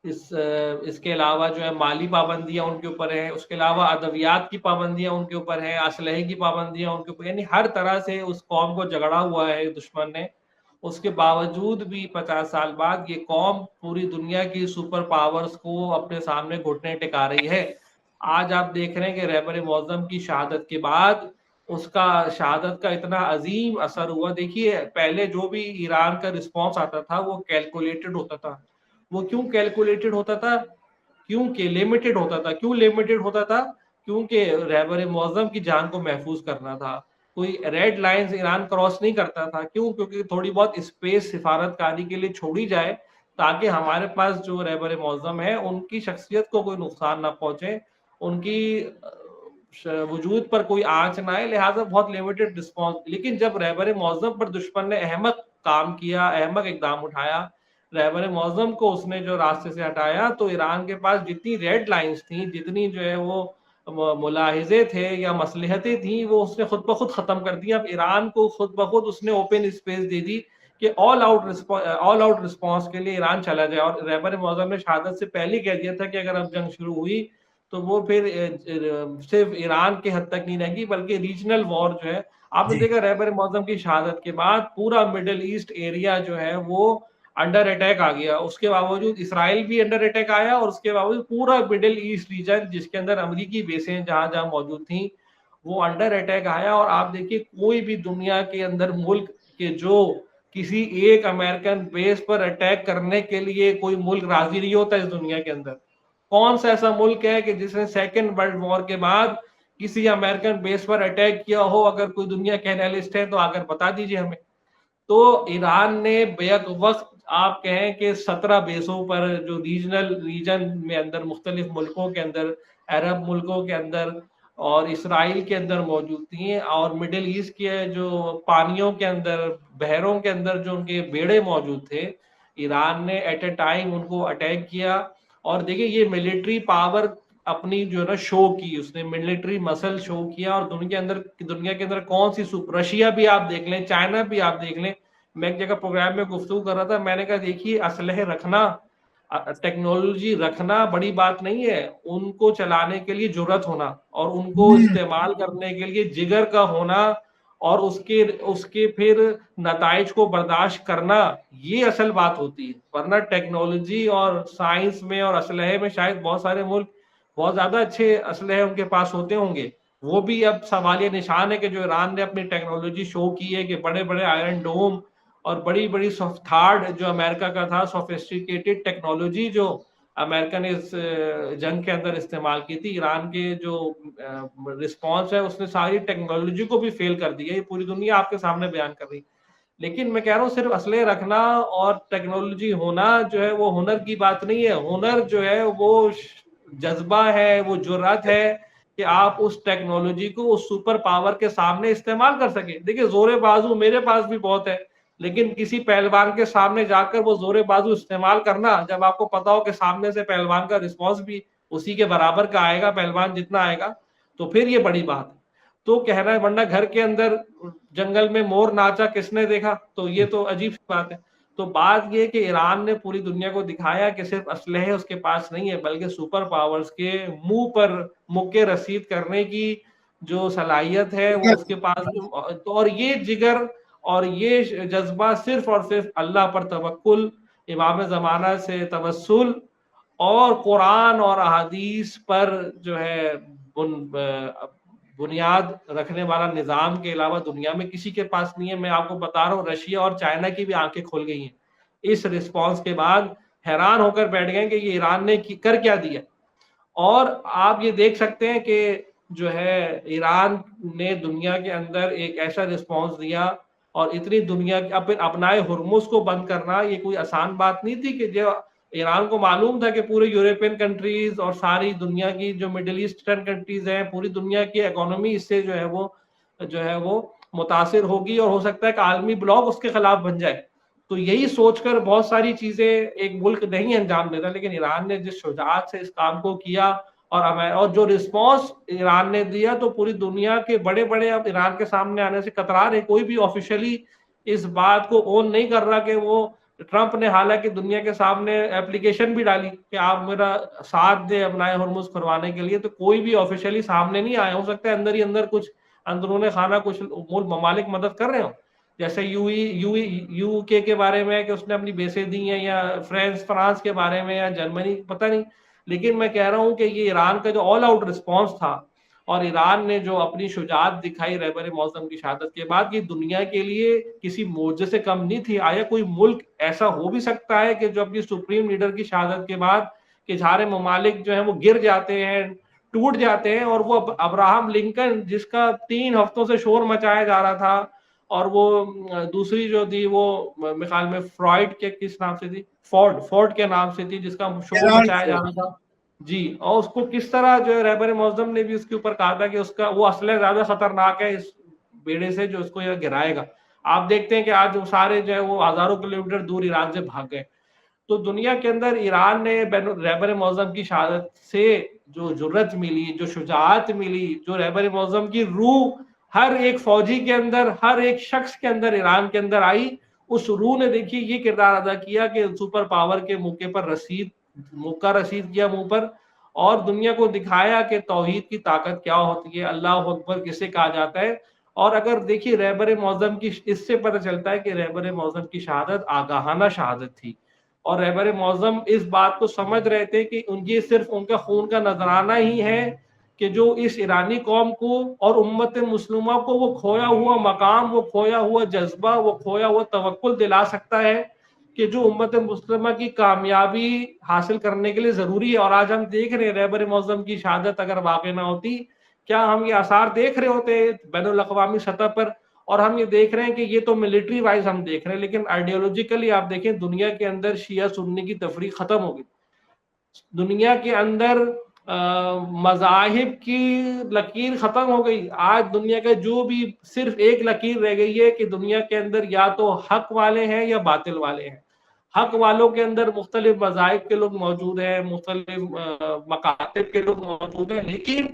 اس کے علاوہ جو ہے مالی پابندیاں ان کے اوپر ہیں، اس کے علاوہ ادویات کی پابندیاں ان کے اوپر ہیں، اسلحے کی پابندیاں ان کے اوپر، یعنی ہر طرح سے اس قوم کو جگڑا ہوا ہے دشمن نے. اس کے باوجود بھی 50 سال بعد یہ قوم پوری دنیا کی سپر پاورز کو اپنے سامنے گھٹنے ٹکا رہی ہے. آج آپ دیکھ رہے ہیں کہ رہبر معظم کی شہادت کے بعد اس کا شہادت کا اتنا عظیم اثر ہوا. دیکھیے پہلے جو بھی ایران کا رسپانس آتا تھا وہ کیلکولیٹڈ ہوتا تھا. وہ کیوں کیلکولیٹڈ ہوتا تھا؟ کیونکہ لمیٹڈ ہوتا تھا. کیوں لمیٹڈ ہوتا تھا؟ کیونکہ رہبر معظم کی جان کو محفوظ کرنا تھا. کوئی ریڈ لائنز ایران کراس نہیں کرتا تھا. کیوں؟ کیونکہ تھوڑی بہت اسپیس سفارت کاری کے لیے چھوڑی جائے تاکہ ہمارے پاس جو رہبر معظم ہے ان کی شخصیت کو کوئی نقصان نہ پہنچے، ان کی وجود پر کوئی آنچ نہ آئے، لہٰذا بہت لمیٹڈ رسپانس. لیکن جب رہبر معظم پر دشمن نے احمق کام کیا، احمق اقدام اٹھایا، رہبر معظم کو اس نے جو راستے سے ہٹایا، تو ایران کے پاس جتنی ریڈ لائنز تھیں، جتنی جو ہے وہ ملاحظے تھے یا مصلحتیں تھیں، وہ اس نے خود بخود ختم کر دی. اب ایران کو خود بخود اس نے اوپن اسپیس دے دی کہ آل آؤٹ رسپانس کے لیے ایران چلا جائے. اور رہبر معظم نے شہادت سے پہلے کہہ دیا تھا کہ اگر اب جنگ شروع ہوئی تو وہ پھر صرف ایران کے حد تک نہیں رہے گی بلکہ ریجنل وار جو ہے. آپ نے دیکھا رہبر معظم کی شہادت کے بعد پورا مڈل ایسٹ ایریا جو ہے وہ انڈر اٹیک آ گیا. اس کے باوجود اسرائیل بھی انڈر اٹیک آیا، اور اس کے باوجود پورا مڈل ایسٹ ریجن جس کے اندر امریکی بیسیں جہاں جہاں موجود تھیں وہ انڈر اٹیک آیا. اور آپ دیکھیے کوئی بھی دنیا کے اندر ملک کے جو کسی ایک امریکن بیس پر اٹیک کرنے کے لیے کوئی ملک راضی نہیں ہوتا اس دنیا کے اندر. کون سا ایسا ملک ہے کہ جس نے سیکنڈ ورلڈ وار کے بعد کسی امریکن بیس پر اٹیک کیا ہو؟ اگر کوئی دنیا کے اینالسٹ ہے تو آ کر بتا دیجیے ہمیں. تو ایران نے بیک وقت آپ کہیں کہ 17 بیسوں پر جو ریجن میں اندر مختلف ملکوں کے اندر، عرب ملکوں کے اندر اور اسرائیل کے اندر موجود تھیں، اور مڈل ایسٹ کے جو پانیوں کے اندر، بحروں کے اندر جو ان کے بیڑے موجود تھے، ایران نے ایٹ اے ٹائم ان کو اٹیک کیا. اور دیکھیں یہ ملٹری پاور اپنی جو ہے نا شو کی، اس نے ملٹری مسل شو کیا. اور دنیا کے اندر کون سی رشیا بھی آپ دیکھ لیں، چائنا بھی آپ دیکھ لیں. میں ایک جگہ پروگرام میں گفتگو کر رہا تھا، میں نے کہا دیکھیے اسلحے رکھنا، ٹیکنالوجی رکھنا بڑی بات نہیں ہے، ان کو چلانے کے لیے جرأت ہونا اور ان کو استعمال کرنے کے لیے جگر کا ہونا اور اس کے پھر نتائج کو برداشت کرنا، یہ اصل بات ہوتی ہے. ورنہ ٹیکنالوجی اور سائنس میں اور اسلحے میں شاید بہت سارے ملک بہت زیادہ اچھے اسلحے ان کے پاس ہوتے ہوں گے، وہ بھی اب سوالیہ نشان ہے کہ جو ایران نے اپنی ٹیکنالوجی شو کی ہے کہ بڑے بڑے آئرن ڈوم اور بڑی بڑی تھارڈ جو امریکہ کا تھا سوفسٹیکیٹڈ ٹیکنالوجی جو امریکہ نے اس جنگ کے اندر استعمال کی تھی، ایران کے جو رسپانس ہے اس نے ساری ٹیکنالوجی کو بھی فیل کر دیا. یہ پوری دنیا آپ کے سامنے بیان کر رہی. لیکن میں کہہ رہا ہوں صرف اسلحے رکھنا اور ٹیکنالوجی ہونا جو ہے وہ ہنر کی بات نہیں ہے. ہنر جو ہے وہ جذبہ ہے، وہ جرأت ہے کہ آپ اس ٹیکنالوجی کو اس سپر پاور کے سامنے استعمال کر سکیں. دیکھیں زور بازو میرے پاس بھی بہت ہے، لیکن کسی پہلوان کے سامنے جا کر وہ زور بازو استعمال کرنا، جب آپ کو پتا ہو کہ سامنے سے پہلوان کا رسپانس بھی اسی کے برابر کا آئے گا، پہلوان جتنا آئے گا، تو پھر یہ بڑی بات ہے. تو کہنا ہے ورنہ گھر کے اندر جنگل میں مور ناچا کس نے دیکھا، تو یہ تو عجیب سی بات ہے. تو بات یہ کہ ایران نے پوری دنیا کو دکھایا کہ صرف اسلحے اس کے پاس نہیں ہے، بلکہ سپر پاورز کے منہ پر مکے رسید کرنے کی جو صلاحیت ہے وہ اس کے پاس. اور یہ جگر اور یہ جذبہ صرف اور صرف اللہ پر توکل، امام زمانہ سے توسل اور قرآن اور احادیث پر جو ہے بنیاد رکھنے والا نظام کے علاوہ دنیا میں کسی کے پاس نہیں ہے. میں آپ کو بتا رہا ہوں رشیا اور چائنا کی بھی آنکھیں کھل گئی ہیں اس رسپانس کے بعد، حیران ہو کر بیٹھ گئے کہ یہ ایران نے کر کیا دیا. اور آپ یہ دیکھ سکتے ہیں کہ جو ہے ایران نے دنیا کے اندر ایک ایسا رسپانس دیا، اور اتنی دنیا اپنائے ہرمز کو بند کرنا یہ کوئی آسان بات نہیں تھی. کہ جو ایران کو معلوم تھا کہ پورے یورپین کنٹریز اور ساری دنیا کی جو مڈل ایسٹرن کنٹریز ہیں، پوری دنیا کی اکانومی اس سے جو ہے وہ متاثر ہوگی، اور ہو سکتا ہے کہ عالمی بلاک اس کے خلاف بن جائے. تو یہی سوچ کر بہت ساری چیزیں ایک ملک نہیں انجام دیتا، لیکن ایران نے جس شجاعت سے اس کام کو کیا اور جو رسپانس ایران نے دیا، تو پوری دنیا کے بڑے بڑے اب ایران کے سامنے آنے سے کترا رہے. کوئی بھی آفیشلی اس بات کو اون نہیں کر رہا کہ وہ ٹرمپ نے حالانکہ دنیا کے سامنے اپلیکیشن بھی ڈالی کہ آپ میرا ساتھ دیں اپنائی ہرمز کھلوانے کے لیے، تو کوئی بھی آفیشلی سامنے نہیں آیا. ہو سکتا ہے اندر ہی اندر کچھ اندرون خانہ کچھ ممالک مدد کر رہے ہوں، جیسے یو کے بارے میں کہ اس نے اپنی بیسیں دی ہیں، یا فرانس کے بارے میں، یا جرمنی، پتہ نہیں. لیکن میں کہہ رہا ہوں کہ یہ ایران کا جو آل آؤٹ رسپانس تھا، اور ایران نے جو اپنی شجاعت دکھائی رہبر معظم کی شہادت کے بعد، یہ دنیا کے لیے کسی معجزے سے کم نہیں تھی. آیا کوئی ملک ایسا ہو بھی سکتا ہے کہ جو اپنی سپریم لیڈر کی شہادت کے بعد کہ سارے ممالک جو ہیں وہ گر جاتے ہیں، ٹوٹ جاتے ہیں، اور وہ ابراہم لنکن جس کا 3 ہفتوں سے شور مچایا جا رہا تھا، اور وہ دوسری جو تھی وہ خیال میں فرائڈ کے کس نام سے تھی، فورڈ کے نام سے تھی، جس کا شور مچایا جا رہا تھا جی. اور اس کو کس طرح جو ہے رہبر معظم نے بھی اس کے اوپر کہا تھا کہ اس کا وہ اسلحہ زیادہ خطرناک ہے اس بیڑے سے جو اس کو یہ گرائے گا. آپ دیکھتے ہیں کہ آج وہ سارے جو ہے وہ ہزاروں کلومیٹر دور ایران سے بھاگ گئے. تو دنیا کے اندر ایران نے رہبر معظم کی شہادت سے جو جرأت ملی، جو شجاعت ملی، جو رہبر معظم کی روح ہر ایک فوجی کے اندر، ہر ایک شخص کے اندر ایران کے اندر آئی، اس روح نے دیکھیے یہ کردار ادا کیا کہ سپر پاور کے موقع پر موقع رسید کیا منہ پر، اور دنیا کو دکھایا کہ توحید کی طاقت کیا ہوتی ہے، اللہ اکبر کسے کہا جاتا ہے. اور اگر دیکھیے رہبر معظم کی، اس سے پتہ چلتا ہے کہ رہبر معظم کی شہادت آگاہانہ شہادت تھی، اور رہبر معظم اس بات کو سمجھ رہے تھے کہ یہ صرف ان کا خون کا نذرانہ ہی ہے کہ جو اس ایرانی قوم کو اور امت مسلمہ کو وہ کھویا ہوا مقام، وہ کھویا ہوا جذبہ، وہ کھویا ہوا توکل دلا سکتا ہے کہ جو امت مسلمہ کی کامیابی حاصل کرنے کے لیے ضروری ہے. اور آج ہم دیکھ رہے ہیں رہبر معظم کی شہادت اگر واقع نہ ہوتی، کیا ہم یہ آثار دیکھ رہے ہوتے بین الاقوامی سطح پر؟ اور ہم یہ دیکھ رہے ہیں کہ یہ تو ملٹری وائز ہم دیکھ رہے ہیں، لیکن آئیڈیولوجیکلی آپ دیکھیں دنیا کے اندر شیعہ سنی کی تفریق ختم ہو گئی. دنیا کے اندر مذاہب کی لکیر ختم ہو گئی. آج دنیا کا جو بھی صرف ایک لکیر رہ گئی ہے کہ دنیا کے اندر یا تو حق والے ہیں یا باطل والے ہیں. حق والوں کے اندر مختلف مذاہب کے لوگ موجود ہیں، مختلف مکاتب کے لوگ موجود ہیں، لیکن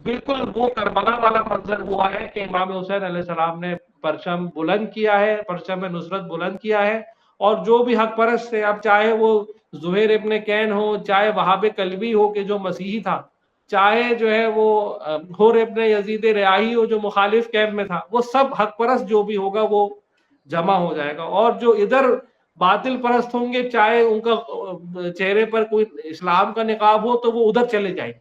بالکل وہ کربلا والا منظر ہوا ہے کہ امام حسین علیہ السلام نے پرچم بلند کیا ہے، پرچم نصرت بلند کیا ہے، اور جو بھی حق پرست تھے، اب چاہے وہ زہیر ابن کین ہو، چاہے وہاب کلبی ہو کہ جو مسیحی تھا، چاہے جو ہے وہ حر ابن یزید ریاحی ہو جو مخالف کیمپ میں تھا، وہ سب حق پرست جو بھی ہوگا وہ جمع ہو جائے گا. اور جو ادھر باطل پرست ہوں گے، چاہے ان کا چہرے پر کوئی اسلام کا نقاب ہو تو وہ ادھر چلے جائیں.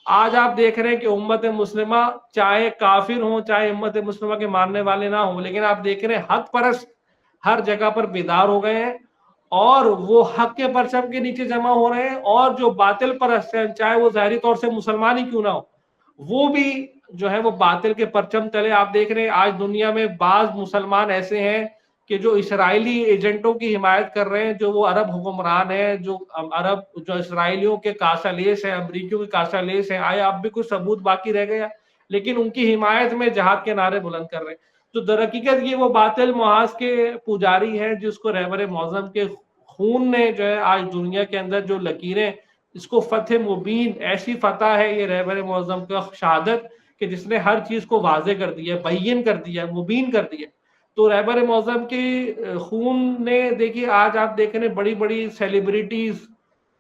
آج آپ دیکھ رہے ہیں کہ امت مسلمہ چاہے کافر ہوں، چاہے امت مسلمہ کے ماننے والے نہ ہوں، لیکن آپ دیکھ رہے ہیں حق پرست ہر جگہ پر بیدار ہو گئے ہیں اور وہ حق کے پرچم کے نیچے جمع ہو رہے ہیں. اور جو باطل پرست ہیں، چاہے وہ ظاہری طور سے مسلمان ہی کیوں نہ ہو، وہ بھی جو ہے وہ باطل کے پرچم تلے. آپ دیکھ رہے ہیں آج دنیا میں بعض مسلمان ایسے ہیں کہ جو اسرائیلی ایجنٹوں کی حمایت کر رہے ہیں، جو وہ عرب حکمران ہیں، جو اسرائیلیوں کے کاسا لیس ہیں، امریکیوں کے کاسا لیس ہیں. آیا اب بھی کچھ ثبوت باقی رہ گیا؟ لیکن ان کی حمایت میں جہاد کے نعرے بلند کر رہے ہیں. تو در حقیقت یہ وہ باطل محاذ کے پجاری ہیں جس کو رہبر معظم کے خون نے جو ہے آج دنیا کے اندر جو لکیریں، اس کو فتح مبین، ایسی فتح ہے یہ رہبر معظم کا شہادت کہ جس نے ہر چیز کو واضح کر دیا، بین کر دیا، مبین کر دیا. تو رہبر معظم کی خون نے دیکھیے آج آپ دیکھ رہے ہیں بڑی بڑی سیلیبریٹیز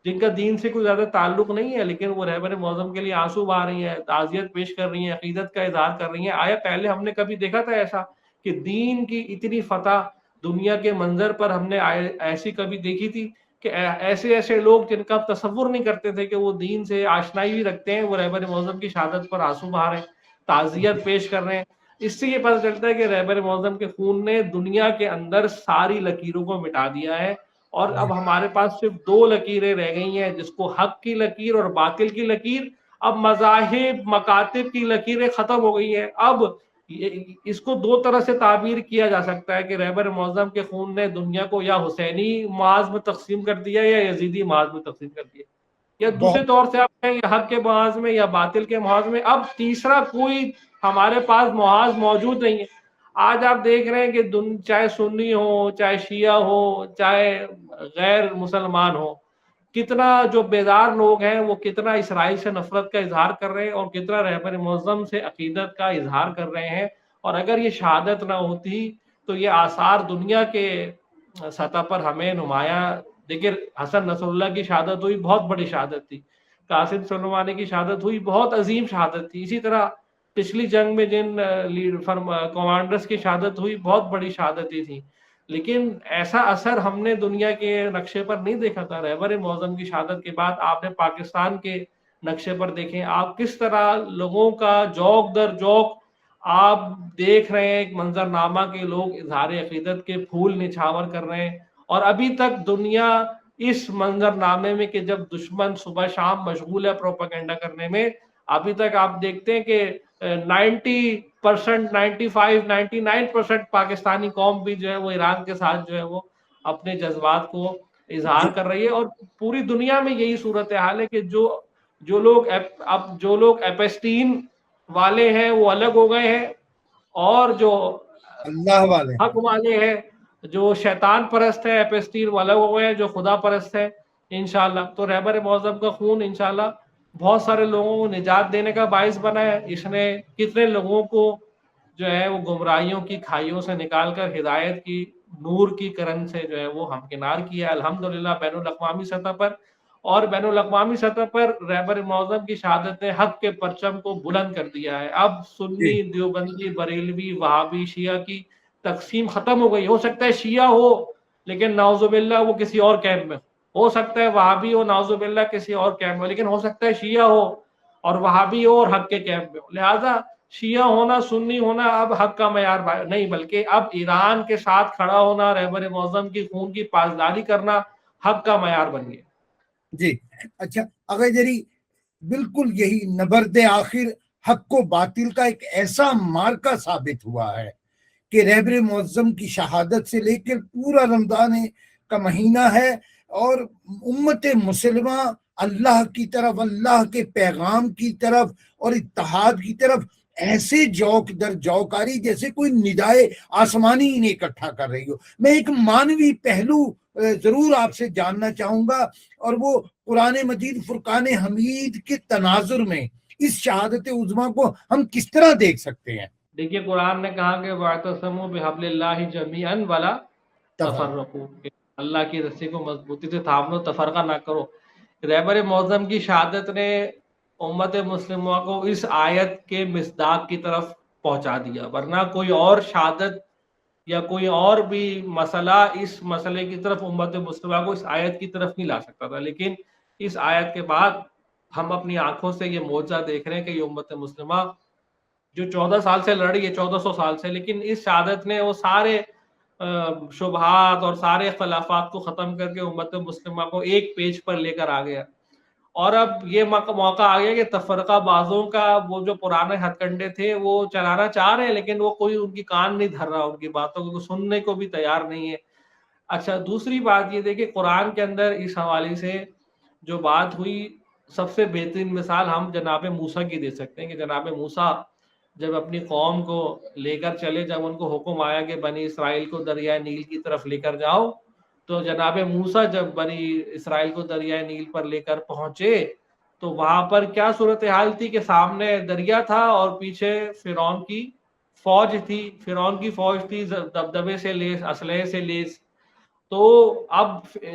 جن کا دین سے کوئی زیادہ تعلق نہیں ہے، لیکن وہ رہبر معظم کے لیے آنسو بہا رہی ہیں، تعزیت پیش کر رہی ہیں، عقیدت کا اظہار کر رہی ہیں. آیا پہلے ہم نے کبھی دیکھا تھا ایسا کہ دین کی اتنی فتح دنیا کے منظر پر ہم نے ایسی کبھی دیکھی تھی کہ ایسے لوگ جن کا تصور نہیں کرتے تھے کہ وہ دین سے آشنائی بھی رکھتے ہیں، وہ رہبر معظم کی شہادت پر آنسو بہا رہے ہیں، تعزیت پیش کر رہے ہیں. اس سے یہ پتہ چلتا ہے کہ رہبر معظم کے خون نے دنیا کے اندر ساری لکیروں کو مٹا دیا ہے. اور اب ہمارے پاس صرف دو لکیریں رہ گئی ہیں، جس کو حق کی لکیر اور باطل کی لکیر. اب مذاہب مکاتب کی لکیریں ختم ہو گئی ہیں. اب اس کو دو طرح سے تعبیر کیا جا سکتا ہے کہ رہبر معظم کے خون نے دنیا کو یا حسینی محاذ میں تقسیم کر دیا یا یزیدی محاذ میں تقسیم کر دیا، یا دوسرے طور سے آپ کہیں حق کے محاذ میں یا باطل کے محاذ میں. اب تیسرا کوئی ہمارے پاس محاذ موجود نہیں ہے. آج آپ دیکھ رہے ہیں کہ چاہے سنی ہو، چاہے شیعہ ہو، چاہے غیر مسلمان ہو، کتنا جو بیدار لوگ ہیں وہ کتنا اسرائیل سے نفرت کا اظہار کر رہے ہیں اور کتنا رہبر معظم سے عقیدت کا اظہار کر رہے ہیں. اور اگر یہ شہادت نہ ہوتی تو یہ آثار دنیا کے سطح پر ہمیں نمایاں. دیکھیں حسن نصر اللہ کی شہادت ہوئی، بہت بڑی شہادت تھی. قاسم سلیمانی کی شہادت ہوئی، بہت عظیم شہادت تھی. اسی طرح پچھلی جنگ میں جن کمانڈرز کی شہادت ہوئی، بہت بڑی شہادتیں تھیں. لیکن ایسا اثر ہم نے دنیا کے نقشے پر نہیں دیکھا تھا. رہبر معظم کی شہادت کے بعد آپ نے پاکستان کے نقشے پر دیکھیں آپ کس طرح لوگوں کا جوک در جوک آپ دیکھ رہے ہیں. ایک منظر نامہ کے لوگ اظہار عقیدت کے پھول نچھاور کر رہے ہیں. اور ابھی تک دنیا اس منظر نامے میں کہ جب دشمن صبح شام مشغول ہے پروپیگنڈا کرنے میں، ابھی تک آپ دیکھتے ہیں کہ 90%، 95%، 99% پاکستانی قوم بھی جو ہے وہ ایران کے ساتھ جو ہے وہ اپنے جذبات کو اظہار کر رہی ہے. اور پوری دنیا میں یہی صورتحال ہے کہ جو لوگ ایپسٹین والے ہیں وہ الگ ہو گئے ہیں، اور جو اللہ والے حق والے ہیں، جو شیطان پرست ہے ایپسٹین وہ الگ ہو گئے ہیں، جو خدا پرست ہے. انشاءاللہ تو رہبر معظم کا خون انشاءاللہ بہت سارے لوگوں کو نجات دینے کا باعث بنا ہے. اس نے کتنے لوگوں کو جو ہے وہ گمراہیوں کی کھائیوں سے نکال کر ہدایت کی نور کی کرن سے جو ہے وہ ہمکنار کیا ہے الحمدللہ بین الاقوامی سطح پر. اور بین الاقوامی سطح پر رہبر معظم کی شہادت نے حق کے پرچم کو بلند کر دیا ہے. اب سنی، دیوبندی، بریلوی، وہابی، شیعہ کی تقسیم ختم ہو گئی. ہو سکتا ہے شیعہ ہو لیکن نعوذ باللہ وہ کسی اور کیمپ میں ہو سکتا ہے وہابی ہو نعوذ باللہ کسی اور کیمپ میں، لیکن ہو سکتا ہے شیعہ ہو اور وہابی ہو اور حق کے کیمپ میں ہو. لہٰذا شیعہ ہونا، سنی ہونا اب حق کا معیار نہیں، بلکہ اب ایران کے ساتھ کھڑا ہونا، رہبر معظم کی خون کی پاسداری کرنا حق کا معیار بن گیا. جی اچھا اگر جری بالکل یہی نبرد آخر حق و باطل کا ایک ایسا مارکا ثابت ہوا ہے کہ رہبر معظم کی شہادت سے لے کر پورا رمضان کا مہینہ ہے اور امت مسلمہ اللہ کی طرف، اللہ کے پیغام کی طرف اور اتحاد کی طرف ایسے جوک در جوکاری جیسے کوئی ندائے آسمانی انہیں اکٹھا کر رہی ہو۔ میں ایک مانوی پہلو ضرور آپ سے جاننا چاہوں گا، اور وہ قرآن مجید فرقان حمید کے تناظر میں اس شہادت عظمیٰ کو ہم کس طرح دیکھ سکتے ہیں؟ دیکھیے قرآن نے کہا کہ وَاعْتَصِمُوا بِحَبْلِ اللَّهِ جَمِيعًا وَلَا تَفَرَّقُوا، اللہ کی رسی کو مضبوطی سے تھام لو، تفرقہ نہ کرو۔ رہبر معظم کی شہادت نے امت مسلمہ کو اس آیت کے مصداق کی طرف پہنچا دیا، ورنہ کوئی اور شہادت یا کوئی اور بھی مسئلہ اس مسئلے کی طرف امت مسلمہ کو اس آیت کی طرف نہیں لا سکتا تھا۔ لیکن اس آیت کے بعد ہم اپنی آنکھوں سے یہ معجزہ دیکھ رہے ہیں کہ یہ امت مسلمہ جو 14 سال سے لڑ رہی ہے، 1400 سال سے، لیکن اس شہادت نے وہ سارے شبہات اور سارے اختلافات کو ختم کر کے امت مسلمہ کو ایک پیج پر لے کر آ گیا۔ اور اب یہ موقع آ گیا کہ تفرقہ بازوں کا وہ جو پرانے ہتھ کنڈے تھے وہ چلانا چاہ رہے ہیں، لیکن وہ کوئی ان کی کان نہیں دھر رہا، ان کی باتوں کو سننے کو بھی تیار نہیں ہے۔ اچھا، دوسری بات یہ دیکھیں قرآن کے اندر اس حوالے سے جو بات ہوئی، سب سے بہترین مثال ہم جناب موسیٰ کی دے سکتے ہیں کہ جناب موسیٰ جب اپنی قوم کو لے کر چلے، جب ان کو حکم آیا کہ بنی اسرائیل کو دریائے نیل کی طرف لے کر جاؤ، تو جناب موسیٰ جب بنی اسرائیل کو دریائے نیل پر لے کر پہنچے تو وہاں پر کیا صورتحال تھی کہ سامنے دریا تھا اور پیچھے فرعون کی فوج تھی، فرعون کی فوج تھی دبدبے سے لیس، اسلحے سے لیس۔ تو اب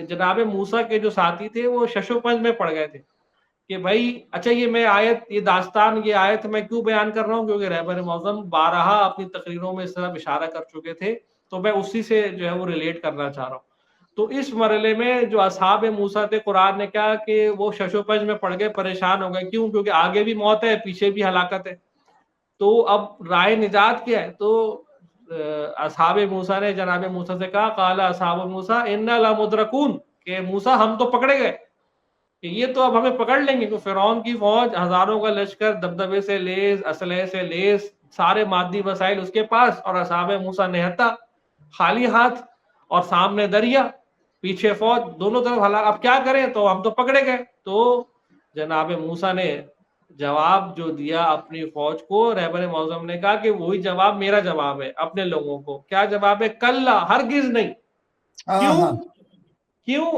جناب موسیٰ کے جو ساتھی تھے وہ شش و پنج میں پڑ گئے تھے کہ بھائی اچھا یہ میں آیت، یہ داستان، یہ آیت میں کیوں بیان کر رہا ہوں، کیونکہ رہبر معظم بارہا اپنی تقریروں میں اس طرح اشارہ کر چکے تھے، تو میں اسی سے جو ہے وہ ریلیٹ کرنا چاہ رہا ہوں۔ تو اس مرحلے میں جو اصحاب موسیٰ تھے، قرآن نے کہا کہ وہ شش و پنج میں پڑ گئے، پریشان ہو گئے، کیوں؟ کیونکہ آگے بھی موت ہے، پیچھے بھی ہلاکت ہے۔ تو اب رائے نجات کیا ہے؟ تو اصحاب موسیٰ نے جناب موسیٰ سے کہا قال اصحاب موسیٰ انا لمدرکون، کہ موسیٰ ہم تو پکڑے گئے، کہ یہ تو اب ہمیں پکڑ لیں گے، کہ فرعون کی فوج، ہزاروں کا لشکر، دبدبے سے لیس، اسلحے سے لیس، سارے مادی وسائل اس کے پاس، اور اصحاب موسیٰ نہتا خالی ہاتھ، اور سامنے دریا، پیچھے فوج، دونوں طرف ہلاک، اب کیا کریں؟ تو ہم تو پکڑے گئے۔ تو جناب موسیٰ نے جواب جو دیا اپنی فوج کو، رہبر معظم نے کہا کہ وہی جواب میرا جواب ہے اپنے لوگوں کو۔ کیا جواب ہے؟ کلا، ہرگز نہیں۔ کیوں؟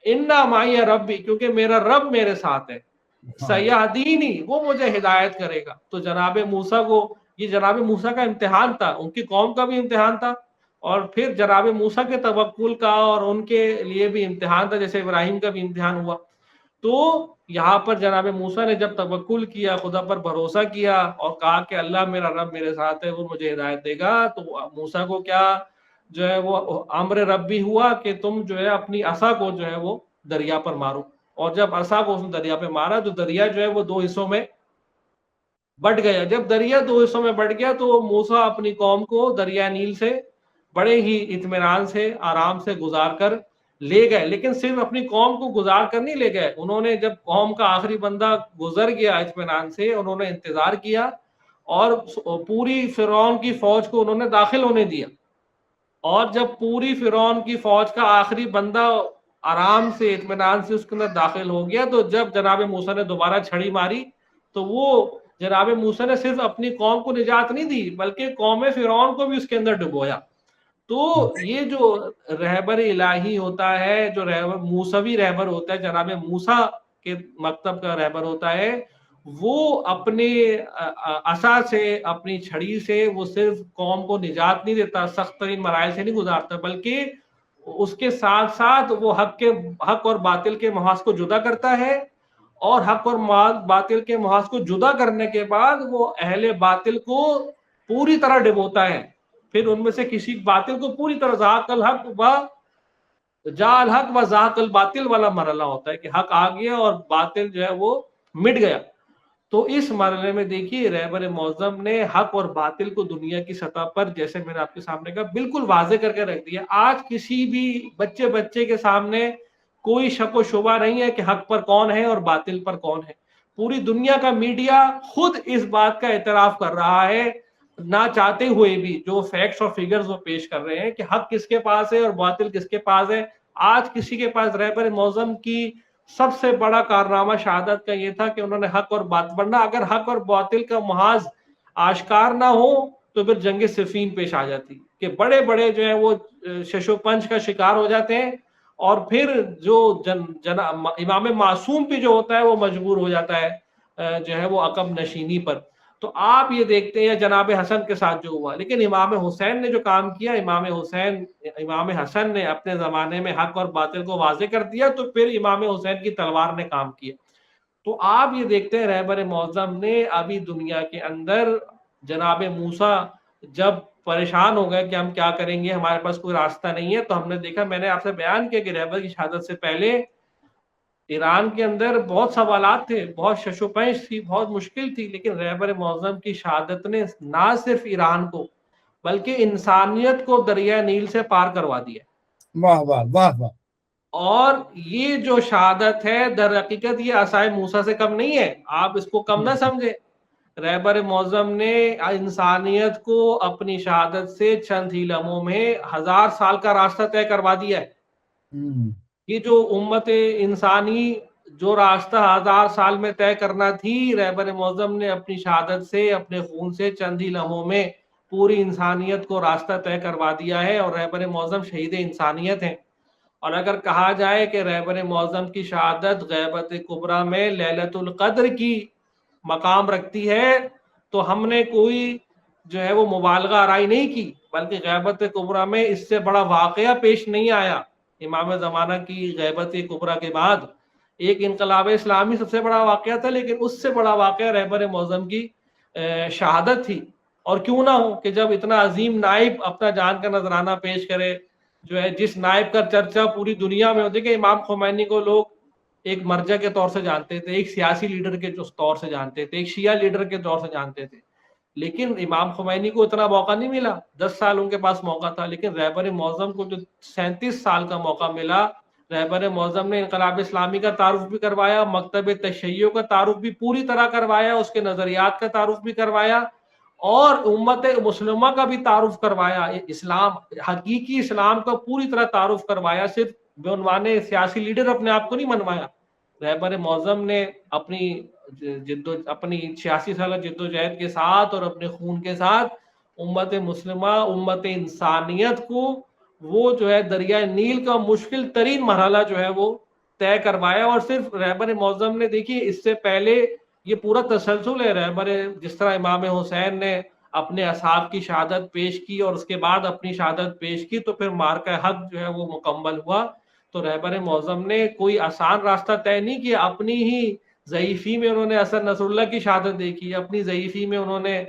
انا معی ربی، کیونکہ میرا رب میرے ساتھ ہے، سیہدینی، وہ مجھے ہدایت کرے گا۔ تو جناب موسیٰ کو، یہ جناب موسیٰ کا امتحان تھا، ان کی قوم کا بھی امتحان تھا، اور پھر جناب موسیٰ کے توکل کا اور ان کے لیے بھی امتحان تھا، جیسے ابراہیم کا بھی امتحان ہوا۔ تو یہاں پر جناب موسیٰ نے جب توکل کیا، خدا پر بھروسہ کیا اور کہا کہ اللہ میرا رب میرے ساتھ ہے، وہ مجھے ہدایت دے گا، تو موسیٰ کو کیا جو ہے وہ امر ربی ہوا کہ تم جو ہے اپنی عصا کو جو ہے وہ دریا پر مارو۔ اور جب عصا کو اس نے دریا پہ مارا تو دریا جو ہے وہ دو حصوں میں بٹ گیا۔ جب دریا دو حصوں میں بٹ گیا تو موسیٰ اپنی قوم کو دریا نیل سے بڑے ہی اطمینان سے، آرام سے گزار کر لے گئے، لیکن صرف اپنی قوم کو گزار کر نہیں لے گئے، انہوں نے جب قوم کا آخری بندہ گزر گیا اطمینان سے، انہوں نے انتظار کیا اور پوری فرعون کی فوج کو انہوں نے داخل ہونے دیا۔ اور جب پوری فرعون کی فوج کا آخری بندہ آرام سے اطمینان سے اس کے اندر داخل ہو گیا، تو جب جناب موسیٰ نے دوبارہ چھڑی ماری تو وہ جناب موسیٰ نے صرف اپنی قوم کو نجات نہیں دی بلکہ قوم فرعون کو بھی اس کے اندر ڈبویا۔ تو یہ جو رہبر الہی ہوتا ہے، جو رہبر موسوی رہبر ہوتا ہے، جناب موسیٰ کے مکتب کا رہبر ہوتا ہے، وہ اپنے عصا سے، اپنی چھڑی سے وہ صرف قوم کو نجات نہیں دیتا، سخت ترین مراحل سے نہیں گزارتا، بلکہ اس کے ساتھ ساتھ وہ حق اور باطل کے محاذ کو جدا کرتا ہے، اور حق اور باطل کے محاذ کو جدا کرنے کے بعد وہ اہل باطل کو پوری طرح ڈبوتا ہے۔ پھر ان میں سے کسی باطل کو پوری طرح ذاق الحق و جا الحق و ذاق الباطل والا مرحلہ ہوتا ہے کہ حق آ گیا اور باطل جو ہے وہ مٹ گیا۔ تو اس مرحلے میں دیکھیے رہبر معظم نے حق اور باطل کو دنیا کی سطح پر، جیسے میں نے آپ کے سامنے کہا، بالکل واضح کر کے رکھ دیا۔ آج کسی بھی بچے کے سامنے کوئی شک و شبہ نہیں ہے کہ حق پر کون ہے اور باطل پر کون ہے۔ پوری دنیا کا میڈیا خود اس بات کا اعتراف کر رہا ہے نہ چاہتے ہوئے بھی جو فیکٹس اور فگرز وہ پیش کر رہے ہیں کہ حق کس کے پاس ہے اور باطل کس کے پاس ہے. آج کسی کے پاس رہبر معظم کی سب سے بڑا کارنامہ شہادت کا یہ تھا کہ انہوں نے حق اور باطل، ورنہ اگر حق اور باطل کا محاذ آشکار نہ ہو تو پھر جنگ صفین پیش آ جاتی کہ بڑے بڑے جو ہیں وہ شش و پنج کا شکار ہو جاتے ہیں، اور پھر جو امام معصوم بھی جو ہوتا ہے وہ مجبور ہو جاتا ہے جو ہے وہ عقب نشینی پر. تو آپ یہ دیکھتے ہیں جناب حسن کے ساتھ جو ہوا، لیکن امام حسین نے جو کام کیا، امام حسن نے اپنے زمانے میں حق اور باطل کو واضح کر دیا، تو پھر امام حسین کی تلوار نے کام کیا. تو آپ یہ دیکھتے ہیں رہبر معظم نے ابھی دنیا کے اندر جناب موسیٰ جب پریشان ہو گئے کہ ہم کیا کریں گے، ہمارے پاس کوئی راستہ نہیں ہے، تو ہم نے دیکھا، میں نے آپ سے بیان کیا کہ رہبر کی شہادت سے پہلے ایران کے اندر بہت سوالات تھے، بہت شش و پنج تھی، بہت مشکل تھی، لیکن رہبر معظم کی شہادت نے نہ صرف ایران کو بلکہ انسانیت کو دریائے نیل سے پار کروا دیا. واہ واہ واہ واہ. اور یہ جو شہادت ہے در حقیقت یہ عصائے موسیٰ سے کم نہیں ہے، آپ اس کو کم نہ سمجھے. رہبر معظم نے انسانیت کو اپنی شہادت سے چند ہی لمحوں میں 1000 سال کا راستہ طے کروا دیا ہے. یہ جو امت انسانی جو راستہ 1000 سال میں طے کرنا تھی، رہبر معظم نے اپنی شہادت سے، اپنے خون سے چند ہی لمحوں میں پوری انسانیت کو راستہ طے کروا دیا ہے. اور رہبر معظم شہید انسانیت ہیں. اور اگر کہا جائے کہ رہبر معظم کی شہادت غیبت کبریٰ میں لیلۃ القدر کی مقام رکھتی ہے، تو ہم نے کوئی جو ہے وہ مبالغہ آرائی نہیں کی، بلکہ غیبت کبریٰ میں اس سے بڑا واقعہ پیش نہیں آیا. امام زمانہ کی غیبت کبریٰ کے بعد ایک انقلاب اسلامی سب سے بڑا واقعہ تھا، لیکن اس سے بڑا واقعہ رہبر معظم کی شہادت تھی. اور کیوں نہ ہو کہ جب اتنا عظیم نائب اپنا جان کا نذرانہ پیش کرے، جو ہے جس نائب کا چرچا پوری دنیا میں ہوتی کہ امام خمینی کو لوگ ایک مرجع کے طور سے جانتے تھے، ایک سیاسی لیڈر کے طور سے جانتے تھے، ایک شیعہ لیڈر کے طور سے جانتے تھے، لیکن امام خمینی کو اتنا موقع نہیں ملا. 10 سال ان کے پاس موقع تھا، لیکن رہبر معظم کو جو 37 سال کا موقع ملا، رہبر معظم نے انقلاب اسلامی کا تعارف بھی کروایا، مکتب تشیع کا تعارف بھی پوری طرح کروایا، اس کے نظریات کا تعارف بھی کروایا، اور امت مسلمہ کا بھی تعارف کروایا. اسلام، حقیقی اسلام کا پوری طرح تعارف کروایا. صرف بعنوان سیاسی لیڈر اپنے آپ کو نہیں منوایا. رہبر معظم نے اپنی اپنی 86 سالہ جد و جہد کے ساتھ اور اپنے خون کے ساتھ امت مسلمہ، امت انسانیت کو وہ جو ہے دریائے نیل کا مشکل ترین مرحلہ جو ہے وہ طے کروایا. اور صرف رہبر معظم نے، دیکھیے اس سے پہلے یہ پورا تسلسل ہے. رہبر جس طرح امام حسین نے اپنے اصحاب کی شہادت پیش کی اور اس کے بعد اپنی شہادت پیش کی، تو پھر مارکہ حق جو ہے وہ مکمل ہوا. تو رہبر معظم نے کوئی آسان راستہ طے نہیں کیا. اپنی ہی ضعیفی میں انہوں نے حسن نصر اللہ کی شہادت دیکھی، اپنی ضعیفی میں انہوں نے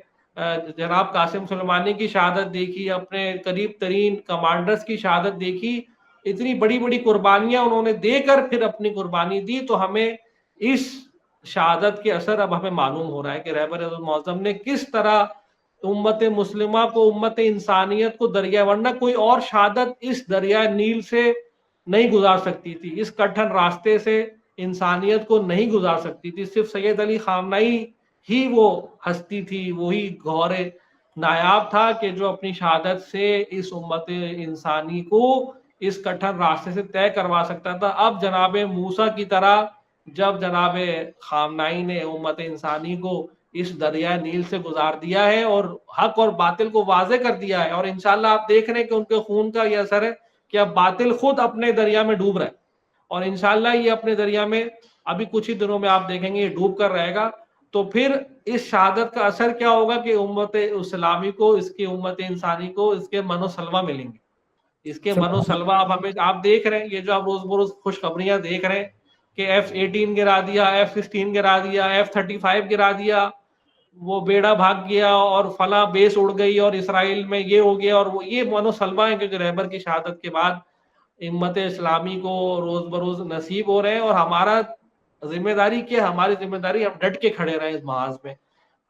جناب قاسم سلیمانی کی شہادت دیکھی، اپنے قریب ترین کمانڈرز کی شہادت دیکھی. اتنی بڑی بڑی قربانیاں انہوں نے دے کر پھر اپنی قربانی دی. تو ہمیں اس شہادت کے اثر اب ہمیں معلوم ہو رہا ہے کہ رہبر معظم نے کس طرح امت مسلمہ کو، امت انسانیت کو دریائے، ورنہ کوئی اور شہادت اس دریائے نیل سے نہیں گزار سکتی تھی، اس کٹھن راستے سے انسانیت کو نہیں گزار سکتی تھی. صرف سید علی خامنئی ہی وہ ہستی تھی، وہی گوہر نایاب تھا کہ جو اپنی شہادت سے اس امت انسانی کو اس کٹھن راستے سے طے کروا سکتا تھا. اب جناب موسیٰ کی طرح جب جناب خامنئی نے امت انسانی کو اس دریائے نیل سے گزار دیا ہے اور حق اور باطل کو واضح کر دیا ہے، اور انشاءاللہ آپ دیکھ رہے ہیں کہ ان کے خون کا یہ اثر ہے کہ اب باطل خود اپنے دریا میں ڈوب رہا ہے، اور انشاءاللہ یہ اپنے دریا میں ابھی کچھ ہی دنوں میں آپ دیکھیں گے یہ ڈوب کر رہے گا. تو پھر اس شہادت کا اثر کیا ہوگا کہ امت اسلامی کو، اس کی امت انسانی کو اس کے من و سلوہ ملیں گے. اس کے من و سلوہ اب ہمیں آپ دیکھ رہے ہیں، یہ جو آپ روز بروز خوشخبریاں دیکھ رہے ہیں کہ F-18 گرا دیا، F-16 گرا دیا، F-35 گرا دیا، وہ بیڑا بھاگ گیا، اور فلاں بیس اڑ گئی، اور اسرائیل میں یہ ہو گیا، اور وہ یہ من و سلوہ ہیں کہ رہبر کی شہادت کے بعد امت اسلامی کو روز بروز نصیب ہو رہے ہیں. اور ہمارا ذمہ داری کیا؟ ہماری ذمہ داری ہم ڈٹ کے کھڑے رہیں اس محاذ میں.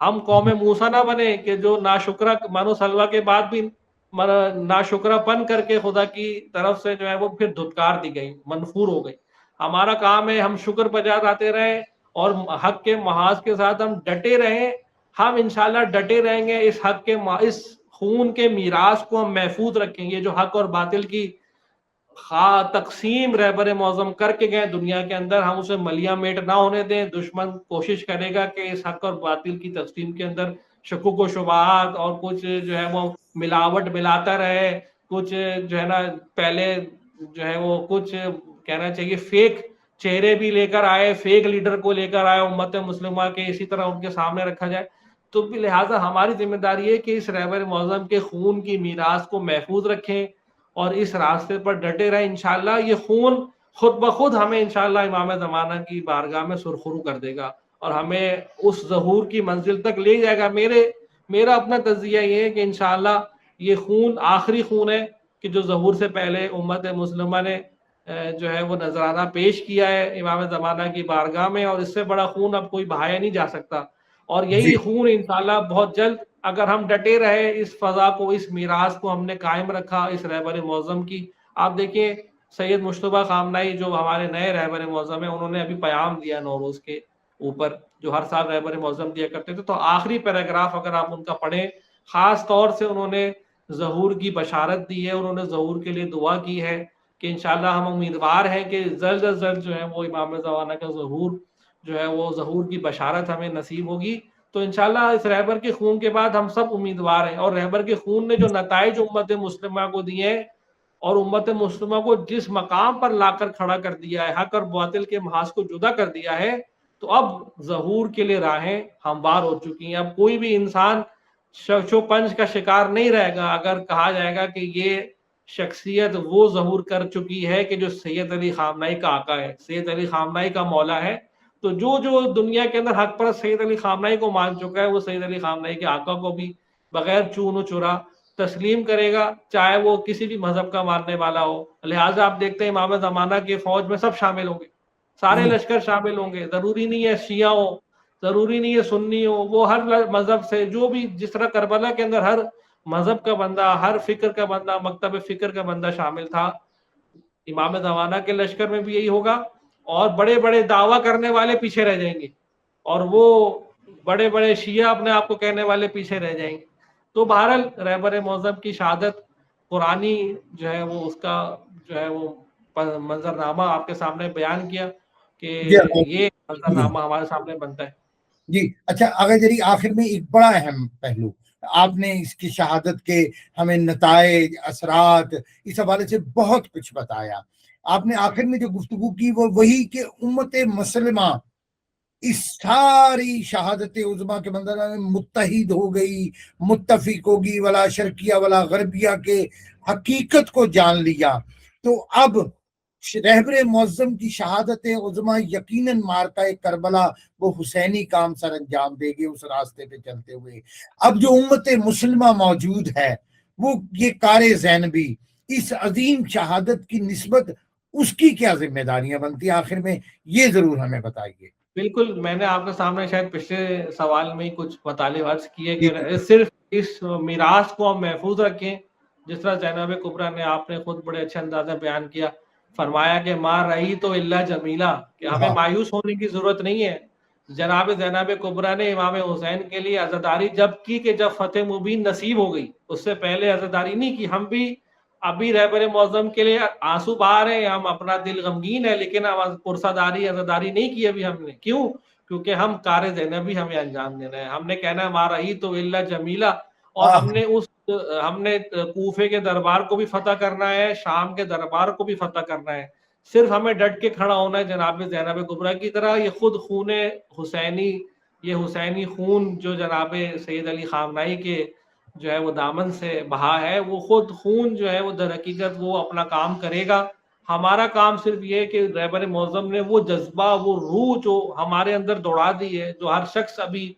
ہم قوم موسیٰ نہ بنے کہ جو ناشکرہ من و سلوہ کے بعد بھی ناشکرہ پن کر کے خدا کی طرف سے جو ہے وہ پھر دھتکار دی گئی، منفور ہو گئی. ہمارا کام ہے ہم شکر بجا لاتے رہیں اور حق کے محاذ کے ساتھ ہم ڈٹے رہیں. ہم انشاءاللہ ڈٹے رہیں گے اس حق کے اس خون کے میراث کو ہم محفوظ رکھیں گے. جو حق اور باطل کی تقسیم رہبر معظم کر کے گئے دنیا کے اندر, ہم اسے ملیاں میٹ نہ ہونے دیں. دشمن کوشش کرے گا کہ اس حق اور باطل کی تقسیم کے اندر شکوک و شبہات اور کچھ جو ہے وہ ملاوٹ ملاتا رہے, کچھ جو ہے نا پہلے جو ہے وہ کچھ کہنا چاہیے فیک چہرے بھی لے کر آئے, فیک لیڈر کو لے کر آئے امت مسلمہ کے, اسی طرح ان کے سامنے رکھا جائے. تو لہٰذا ہماری ذمہ داری ہے کہ اس رہبر معظم کے خون کی میراث کو محفوظ رکھیں اور اس راستے پر ڈٹے رہیں. انشاءاللہ یہ خون خود بخود ہمیں انشاءاللہ امام زمانہ کی بارگاہ میں سرخرو کر دے گا اور ہمیں اس ظہور کی منزل تک لے جائے گا. میرا اپنا تجزیہ یہ ہے کہ انشاءاللہ یہ خون آخری خون ہے کہ جو ظہور سے پہلے امت مسلمہ نے جو ہے وہ نذرانہ پیش کیا ہے امام زمانہ کی بارگاہ میں, اور اس سے بڑا خون اب کوئی بہایا نہیں جا سکتا. اور یہی خون انشاءاللہ بہت جلد, اگر ہم ڈٹے رہے اس فضا کو, اس میراث کو ہم نے قائم رکھا اس رہبر معظم کی. آپ دیکھیں سید مجتبیٰ خامنائی جو ہمارے نئے رہبر معظم ہیں, انہوں نے ابھی پیام دیا نوروز کے اوپر, جو ہر سال رہبر معظم دیا کرتے تھے, تو آخری پیراگراف اگر آپ ان کا پڑھیں, خاص طور سے انہوں نے ظہور کی بشارت دی ہے, انہوں نے ظہور کے لیے دعا کی ہے کہ انشاءاللہ ہم امیدوار ہیں کہ جلد از جلد جو ہے وہ امام زمانہ کا ظہور جو ہے وہ ظہور کی بشارت ہمیں نصیب ہوگی. تو انشاءاللہ اس رہبر کے خون کے بعد ہم سب امیدوار ہیں, اور رہبر کے خون نے جو نتائج امت مسلمہ کو دیے ہیں اور امت مسلمہ کو جس مقام پر لا کر کھڑا کر دیا ہے, حق اور باطل کے محاذ کو جدا کر دیا ہے, تو اب ظہور کے لیے راہیں ہموار ہو چکی ہیں. اب کوئی بھی انسان شو پنج کا شکار نہیں رہے گا اگر کہا جائے گا کہ یہ شخصیت وہ ظہور کر چکی ہے کہ جو سید علی خامنائی کا آقا ہے, سید علی خامنائی کا مولا ہے. تو جو دنیا کے اندر حق پر سید علی خامنائی کو مان چکا ہے, وہ سید علی خامنائی کے آقا کو بھی بغیر چون و چرا تسلیم کرے گا, چاہے وہ کسی بھی مذہب کا ماننے والا ہو. لہٰذا آپ دیکھتے ہیں امام زمانہ کے فوج میں سب شامل ہوں گے, سارے لشکر شامل ہوں گے. ضروری نہیں ہے شیعہ ہو, ضروری نہیں ہے سنی ہو, وہ ہر مذہب سے جو بھی, جس طرح کربلا کے اندر ہر مذہب کا بندہ, ہر فکر کا بندہ, مکتب فکر کا بندہ شامل تھا, امام زمانہ کے لشکر میں بھی یہی ہوگا. اور بڑے بڑے دعویٰ کرنے والے پیچھے رہ جائیں گے, اور وہ بڑے بڑے شیعہ اپنے آپ کو کہنے والے پیچھے رہ جائیں گے. تو بہرحال رہبر معظم کی شہادت قرآنی جو ہے وہ اس کا جو ہے وہ منظرنامہ آپ کے سامنے بیان کیا کہ یہ منظرنامہ ہمارے سامنے بنتا ہے. جی اچھا آغا جری, آخر میں ایک بڑا اہم پہلو آپ نے اس کی شہادت کے ہمیں نتائج, اثرات, اس حوالے سے بہت کچھ بتایا. آپ نے آخر میں جو گفتگو کی وہ وہی کہ امت مسلمہ اس ساری شہادت عظمیٰ کے منظر میں متحد ہو گئی, متفق ہوگی, ولا شرقیہ ولا غربیہ کے حقیقت کو جان لیا. تو اب رہبر معظم کی شہادت عظمیٰ یقیناً مارکہ کربلا وہ حسینی کام سر انجام دے گی اس راستے پہ چلتے ہوئے. اب جو امت مسلمہ موجود ہے وہ یہ کار زینبی, اس عظیم شہادت کی نسبت اس کی کیا ذمہ داریاں بنتی ہیں, آخر میں یہ ضرور ہمیں بتائیے. بالکل, میں نے آپ کے سامنے شاید پچھلے سوال میں ہی کچھ مطالب عرض کیے کہ صرف اس میراث کو ہم محفوظ رکھیں, جس طرح زینب کبریٰ نے آپ نے خود بڑے اچھے انداز میں بیان کیا, فرمایا کہ ما رہی تو اللہ جمیلہ, کہ ہمیں مایوس ہونے کی ضرورت نہیں ہے. جناب زینب کبریٰ نے امام حسین کے لیے عزاداری جب کی کہ جب فتح مبین نصیب ہو گئی, اس سے پہلے عزاداری نہیں کی. ہم بھی ابھی رہبر معظم کے لیے آنسو بہا رہے ہیں, ہم اپنا دل غمگین ہے, لیکن پرساداری عزاداری نہیں کی ابھی ہم نے. کیوں؟ کیونکہ ہم کار زینبی ہمیں انجام دینا ہے. ہم نے کہنا ہے ما رہی تو اللہ جمیلہ, اور ہم نے کوفے کے دربار کو بھی فتح کرنا ہے, شام کے دربار کو بھی فتح کرنا ہے. صرف ہمیں ڈٹ کے کھڑا ہونا ہے جناب زینب کبریٰ کی طرح. یہ خود خون حسینی, یہ حسینی خون جو جناب سید علی خامنائی کے جو ہے وہ دامن سے بہا ہے, وہ خود خون جو ہے وہ در حقیقت وہ اپنا کام کرے گا. ہمارا کام صرف یہ کہ رہبر معظم نے وہ جذبہ, وہ روح جو ہمارے اندر دوڑا دی ہے, جو ہر شخص ابھی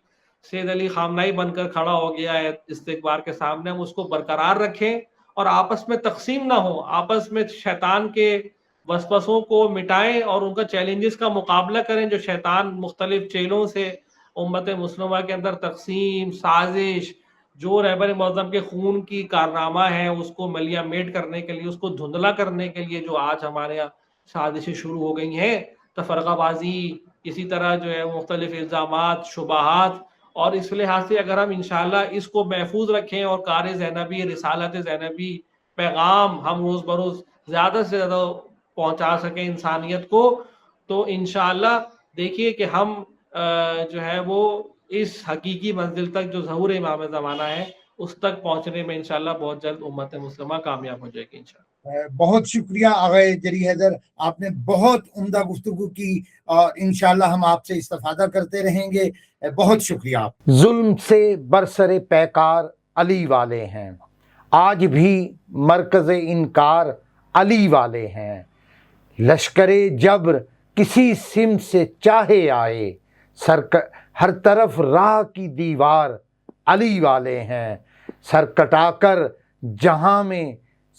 سید علی خامنائی بن کر کھڑا ہو گیا ہے استقبار کے سامنے, ہم اس کو برقرار رکھیں اور آپس میں تقسیم نہ ہو, آپس میں شیطان کے وسوسوں کو مٹائیں اور ان کا چیلنجز کا مقابلہ کریں جو شیطان مختلف چیلوں سے امت مسلمہ کے اندر تقسیم, سازش, جو رہبر معظم کے خون کی کارنامہ ہے اس کو ملیہ میٹ کرنے کے لیے, اس کو دھندلا کرنے کے لیے جو آج ہمارے یہاں سازشیں شروع ہو گئی ہیں, تفرقہ بازی, اسی طرح جو ہے مختلف الزامات, شبہات اور اس لحاظ سے اگر ہم انشاءاللہ اس کو محفوظ رکھیں اور کار زینبی، رسالت زینبی پیغام ہم روز بروز زیادہ سے زیادہ پہنچا سکیں انسانیت کو، تو انشاءاللہ دیکھیے کہ ہم جو ہے وہ اس حقیقی منزل تک جو ظہور امام زمانہ ہے اس تک پہنچنے میں انشاءاللہ بہت جلد امت مسلمہ کامیاب ہو جائے گی انشاءاللہ۔ بہت شکریہ آغا جری حیدر، آپ نے بہت عمدہ گفتگو کی اور انشاءاللہ ہم آپ سے استفادہ کرتے رہیں گے۔ بہت شکریہ آپ۔ ظلم سے برسر پیکار علی والے ہیں، آج بھی مرکز انکار علی والے ہیں، لشکر جبر کسی سمت سے چاہے آئے، ہر طرف راہ کی دیوار علی والے ہیں، سر کٹا کر جہاں میں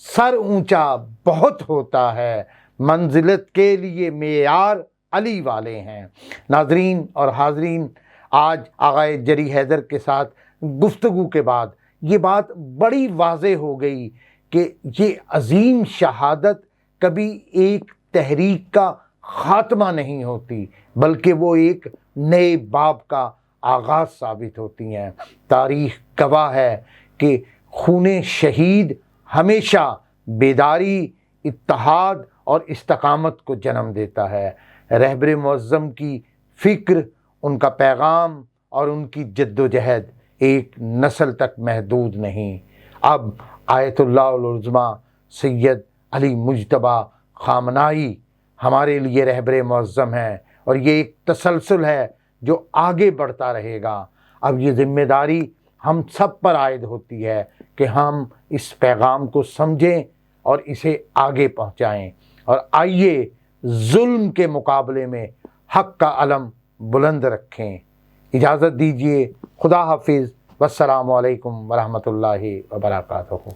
سر اونچا بہت ہوتا ہے، منزلت کے لیے معیار علی والے ہیں۔ ناظرین اور حاضرین، آج آقا جری حیدر کے ساتھ گفتگو کے بعد یہ بات بڑی واضح ہو گئی کہ یہ عظیم شہادت کبھی ایک تحریک کا خاتمہ نہیں ہوتی، بلکہ وہ ایک نئے باب کا آغاز ثابت ہوتی ہیں۔ تاریخ گواہ ہے کہ خون شہید ہمیشہ بیداری، اتحاد اور استقامت کو جنم دیتا ہے۔ رہبر معظم کی فکر، ان کا پیغام اور ان کی جد و جہد ایک نسل تک محدود نہیں۔ اب آیت اللہ العظمیٰ سید علی مجتبیٰ خامنائی ہمارے لیے رہبر معظم ہیں، اور یہ ایک تسلسل ہے جو آگے بڑھتا رہے گا۔ اب یہ ذمہ داری ہم سب پر عائد ہوتی ہے کہ ہم اس پیغام کو سمجھیں اور اسے آگے پہنچائیں، اور آئیے ظلم کے مقابلے میں حق کا علم بلند رکھیں۔ اجازت دیجیے، خدا حافظ، والسلام علیکم ورحمۃ اللہ وبرکاتہ۔